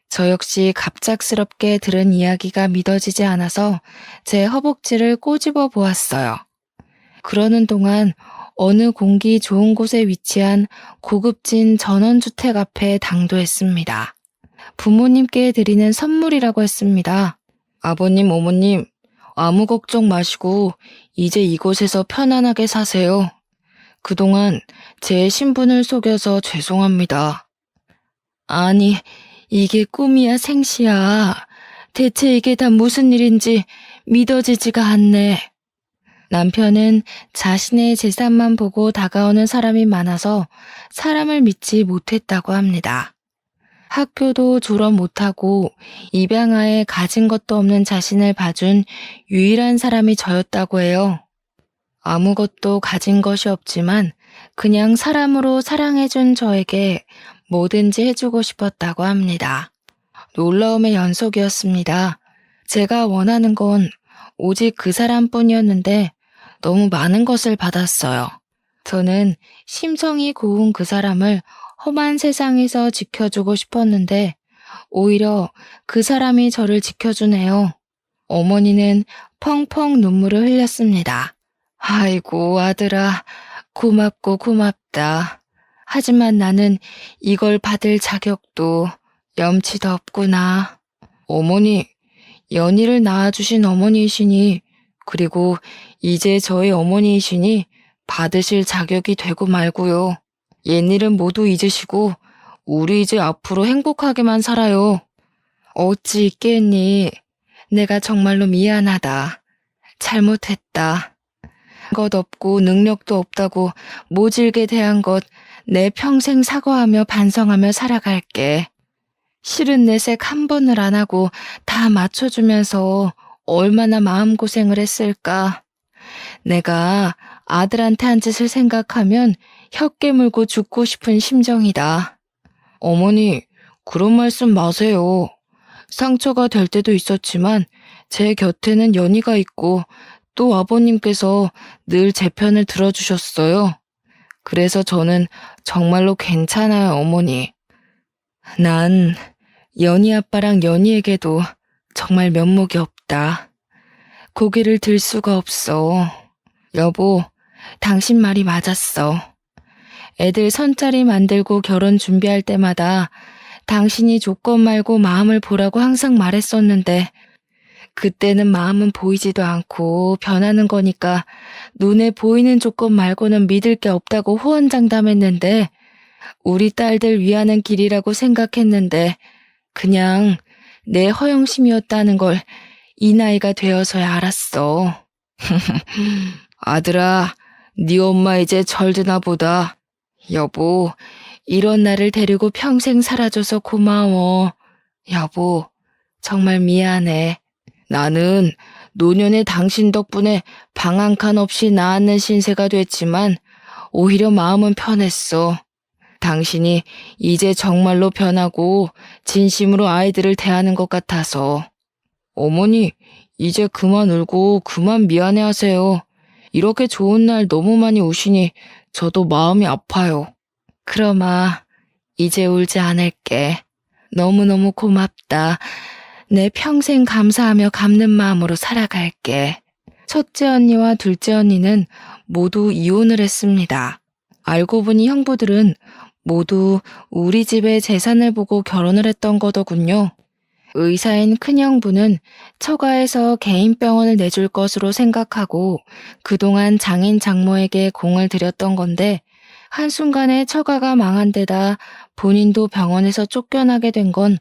저 역시 갑작스럽게 들은 이야기가 믿어지지 않아서 제 허벅지를 꼬집어 보았어요. 그러는 동안 어느 공기 좋은 곳에 위치한 고급진 전원주택 앞에 당도했습니다. 부모님께 드리는 선물이라고 했습니다. 아버님, 어머님, 아무 걱정 마시고 이제 이곳에서 편안하게 사세요. 그동안 제 신분을 속여서 죄송합니다. 아니, 이게 꿈이야 생시야. 대체 이게 다 무슨 일인지 믿어지지가 않네. 남편은 자신의 재산만 보고 다가오는 사람이 많아서 사람을 믿지 못했다고 합니다. 학교도 졸업 못하고 입양아에 가진 것도 없는 자신을 봐준 유일한 사람이 저였다고 해요. 아무것도 가진 것이 없지만 그냥 사람으로 사랑해준 저에게 뭐든지 해주고 싶었다고 합니다. 놀라움의 연속이었습니다. 제가 원하는 건 오직 그 사람뿐이었는데 너무 많은 것을 받았어요. 저는 심성이 고운 그 사람을 험한 세상에서 지켜주고 싶었는데 오히려 그 사람이 저를 지켜주네요. 어머니는 펑펑 눈물을 흘렸습니다. 아이고 아들아, 고맙고 고맙다. 하지만 나는 이걸 받을 자격도 염치도 없구나. 어머니, 연희를 낳아주신 어머니이시니 그리고 이제 저의 어머니이시니 받으실 자격이 되고 말고요. 옛일은 모두 잊으시고 우리 이제 앞으로 행복하게만 살아요. 어찌 있겠니? 내가 정말로 미안하다. 잘못했다. 것 없고 능력도 없다고 모질게 대한 것 내 평생 사과하며 반성하며 살아갈게. 싫은 내색 한 번을 안 하고 다 맞춰주면서 얼마나 마음고생을 했을까. 내가 아들한테 한 짓을 생각하면 혀 깨물고 죽고 싶은 심정이다. 어머니, 그런 말씀 마세요. 상처가 될 때도 있었지만 제 곁에는 연희가 있고 또 아버님께서 늘 제 편을 들어주셨어요. 그래서 저는 정말로 괜찮아요, 어머니. 난 연희 아빠랑 연희에게도 정말 면목이 없다. 고개를 들 수가 없어. 여보, 당신 말이 맞았어. 애들 선자리 만들고 결혼 준비할 때마다 당신이 조건 말고 마음을 보라고 항상 말했었는데 그때는 마음은 보이지도 않고 변하는 거니까 눈에 보이는 조건 말고는 믿을 게 없다고 호언장담했는데 우리 딸들 위하는 길이라고 생각했는데 그냥 내 허영심이었다는 걸 이 나이가 되어서야 알았어. 아들아, 네 엄마 이제 절드나 보다. 여보, 이런 나를 데리고 평생 살아줘서 고마워. 여보, 정말 미안해. 나는 노년의 당신 덕분에 방 한 칸 없이 낳았는 신세가 됐지만 오히려 마음은 편했어. 당신이 이제 정말로 변하고 진심으로 아이들을 대하는 것 같아서. 어머니, 이제 그만 울고 그만 미안해하세요. 이렇게 좋은 날 너무 많이 우시니 저도 마음이 아파요. 그럼아, 이제 울지 않을게. 너무너무 고맙다. 내 평생 감사하며 갚는 마음으로 살아갈게. 첫째 언니와 둘째 언니는 모두 이혼을 했습니다. 알고 보니 형부들은 모두 우리 집의 재산을 보고 결혼을 했던 거더군요. 의사인 큰형부는 처가에서 개인 병원을 내줄 것으로 생각하고 그동안 장인 장모에게 공을 들였던 건데 한순간에 처가가 망한 데다 본인도 병원에서 쫓겨나게 된 건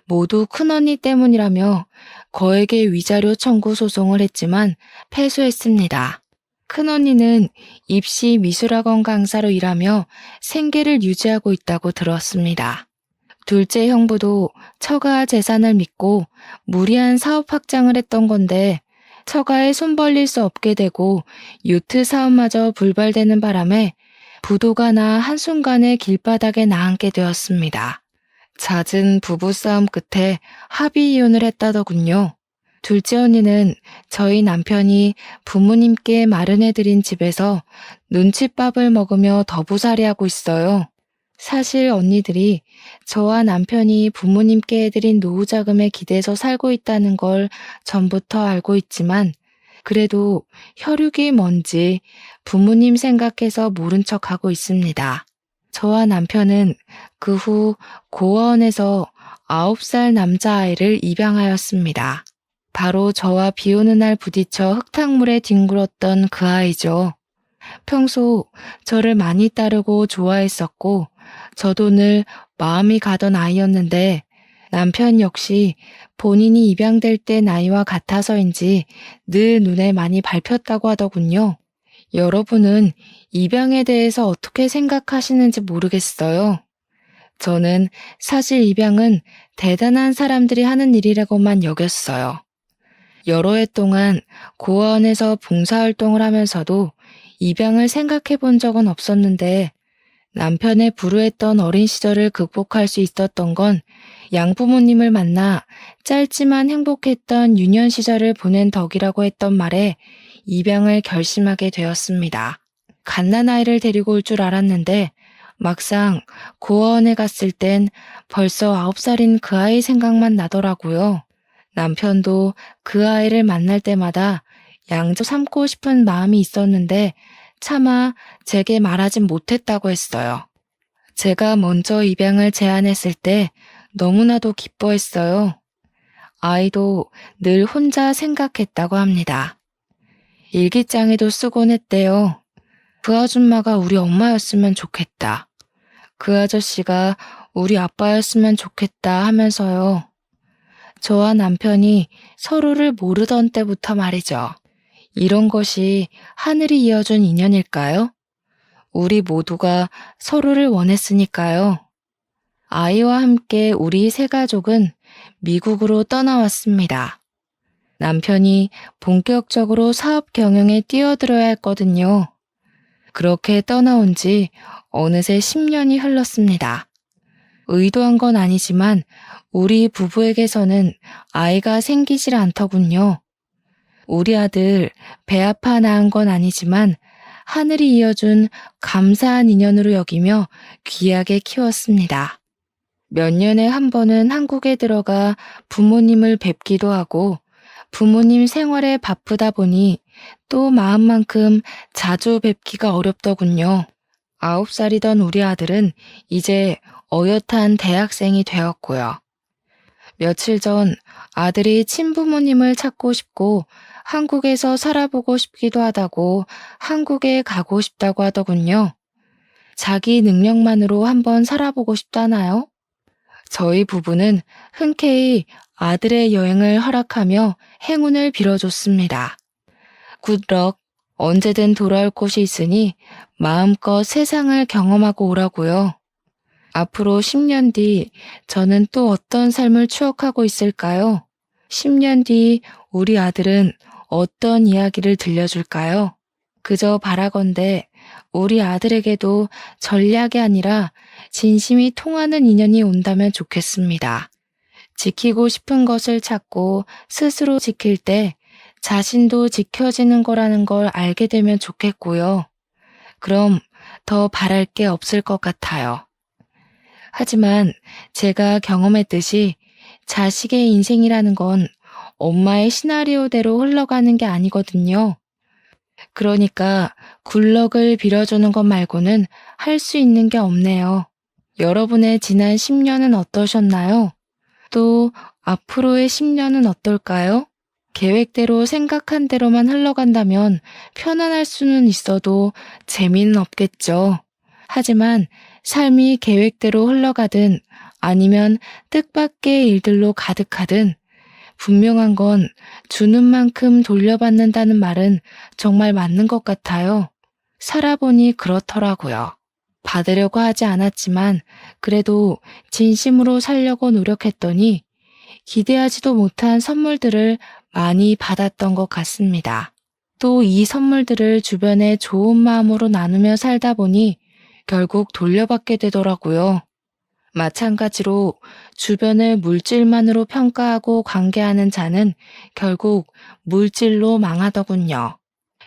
모두 큰언니 때문이라며 거액의 위자료 청구 소송을 했지만 패소했습니다. 큰언니는 입시 미술학원 강사로 일하며 생계를 유지하고 있다고 들었습니다. 둘째 형부도 처가 재산을 믿고 무리한 사업 확장을 했던 건데 처가에 손 벌릴 수 없게 되고 요트 사업마저 불발되는 바람에 부도가 나 한순간에 길바닥에 나앉게 되었습니다. 잦은 부부싸움 끝에 합의 이혼을 했다더군요. 둘째 언니는 저희 남편이 부모님께 마련해드린 집에서 눈칫밥을 먹으며 더부살이하고 있어요. 사실 언니들이 저와 남편이 부모님께 해드린 노후자금에 기대서 살고 있다는 걸 전부터 알고 있지만 그래도 혈육이 뭔지 부모님 생각해서 모른 척하고 있습니다. 저와 남편은 그 후 고아원에서 9살 남자아이를 입양하였습니다. 바로 저와 비 오는 날 부딪혀 흙탕물에 뒹굴었던 그 아이죠. 평소 저를 많이 따르고 좋아했었고 저도 늘 마음이 가던 아이였는데 남편 역시 본인이 입양될 때 나이와 같아서인지 늘 눈에 많이 밟혔다고 하더군요. 여러분은 입양에 대해서 어떻게 생각하시는지 모르겠어요. 저는 사실 입양은 대단한 사람들이 하는 일이라고만 여겼어요. 여러 해 동안 고아원에서 봉사활동을 하면서도 입양을 생각해 본 적은 없었는데 남편의 불우했던 어린 시절을 극복할 수 있었던 건 양부모님을 만나 짧지만 행복했던 유년 시절을 보낸 덕이라고 했던 말에 입양을 결심하게 되었습니다. 갓난아이를 데리고 올 줄 알았는데 막상 고아원에 갔을 땐 벌써 9살인 그 아이 생각만 나더라고요. 남편도 그 아이를 만날 때마다 양조 삼고 싶은 마음이 있었는데 차마 제게 말하진 못했다고 했어요. 제가 먼저 입양을 제안했을 때 너무나도 기뻐했어요. 아이도 늘 혼자 생각했다고 합니다. 일기장에도 쓰곤 했대요. 그 아줌마가 우리 엄마였으면 좋겠다. 그 아저씨가 우리 아빠였으면 좋겠다 하면서요. 저와 남편이 서로를 모르던 때부터 말이죠. 이런 것이 하늘이 이어준 인연일까요? 우리 모두가 서로를 원했으니까요. 아이와 함께 우리 세 가족은 미국으로 떠나왔습니다. 남편이 본격적으로 사업 경영에 뛰어들어야 했거든요. 그렇게 떠나온 지 어느새 10년이 흘렀습니다. 의도한 건 아니지만 우리 부부에게서는 아이가 생기질 않더군요. 우리 아들 배 아파 낳은 건 아니지만 하늘이 이어준 감사한 인연으로 여기며 귀하게 키웠습니다. 몇 년에 한 번은 한국에 들어가 부모님을 뵙기도 하고 부모님 생활에 바쁘다 보니 또 마음만큼 자주 뵙기가 어렵더군요. 9살이던 우리 아들은 이제 어엿한 대학생이 되었고요. 며칠 전 아들이 친부모님을 찾고 싶고 한국에서 살아보고 싶기도 하다고 한국에 가고 싶다고 하더군요. 자기 능력만으로 한번 살아보고 싶다나요? 저희 부부는 흔쾌히 아들의 여행을 허락하며 행운을 빌어줬습니다. 굿럭, 언제든 돌아올 곳이 있으니 마음껏 세상을 경험하고 오라고요. 앞으로 10년 뒤 저는 또 어떤 삶을 추억하고 있을까요? 10년 뒤 우리 아들은 어떤 이야기를 들려줄까요? 그저 바라건대 우리 아들에게도 전략이 아니라 진심이 통하는 인연이 온다면 좋겠습니다. 지키고 싶은 것을 찾고 스스로 지킬 때 자신도 지켜지는 거라는 걸 알게 되면 좋겠고요. 그럼 더 바랄 게 없을 것 같아요. 하지만 제가 경험했듯이 자식의 인생이라는 건 엄마의 시나리오대로 흘러가는 게 아니거든요. 그러니까 굴럭을 빌어주는 것 말고는 할 수 있는 게 없네요. 여러분의 지난 10년은 어떠셨나요? 또 앞으로의 10년은 어떨까요? 계획대로 생각한 대로만 흘러간다면 편안할 수는 있어도 재미는 없겠죠. 하지만 삶이 계획대로 흘러가든 아니면 뜻밖의 일들로 가득하든 분명한 건 주는 만큼 돌려받는다는 말은 정말 맞는 것 같아요. 살아보니 그렇더라고요. 받으려고 하지 않았지만 그래도 진심으로 살려고 노력했더니 기대하지도 못한 선물들을 많이 받았던 것 같습니다. 또 이 선물들을 주변에 좋은 마음으로 나누며 살다 보니 결국 돌려받게 되더라고요. 마찬가지로 주변을 물질만으로 평가하고 관계하는 자는 결국 물질로 망하더군요.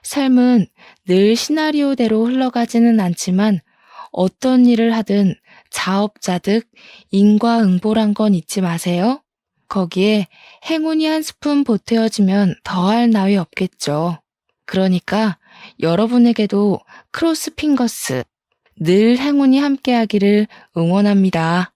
삶은 늘 시나리오대로 흘러가지는 않지만 어떤 일을 하든 자업자득 인과응보란 건 잊지 마세요. 거기에 행운이 한 스푼 보태어지면 더할 나위 없겠죠. 그러니까 여러분에게도 크로스핑거스 늘 행운이 함께하기를 응원합니다.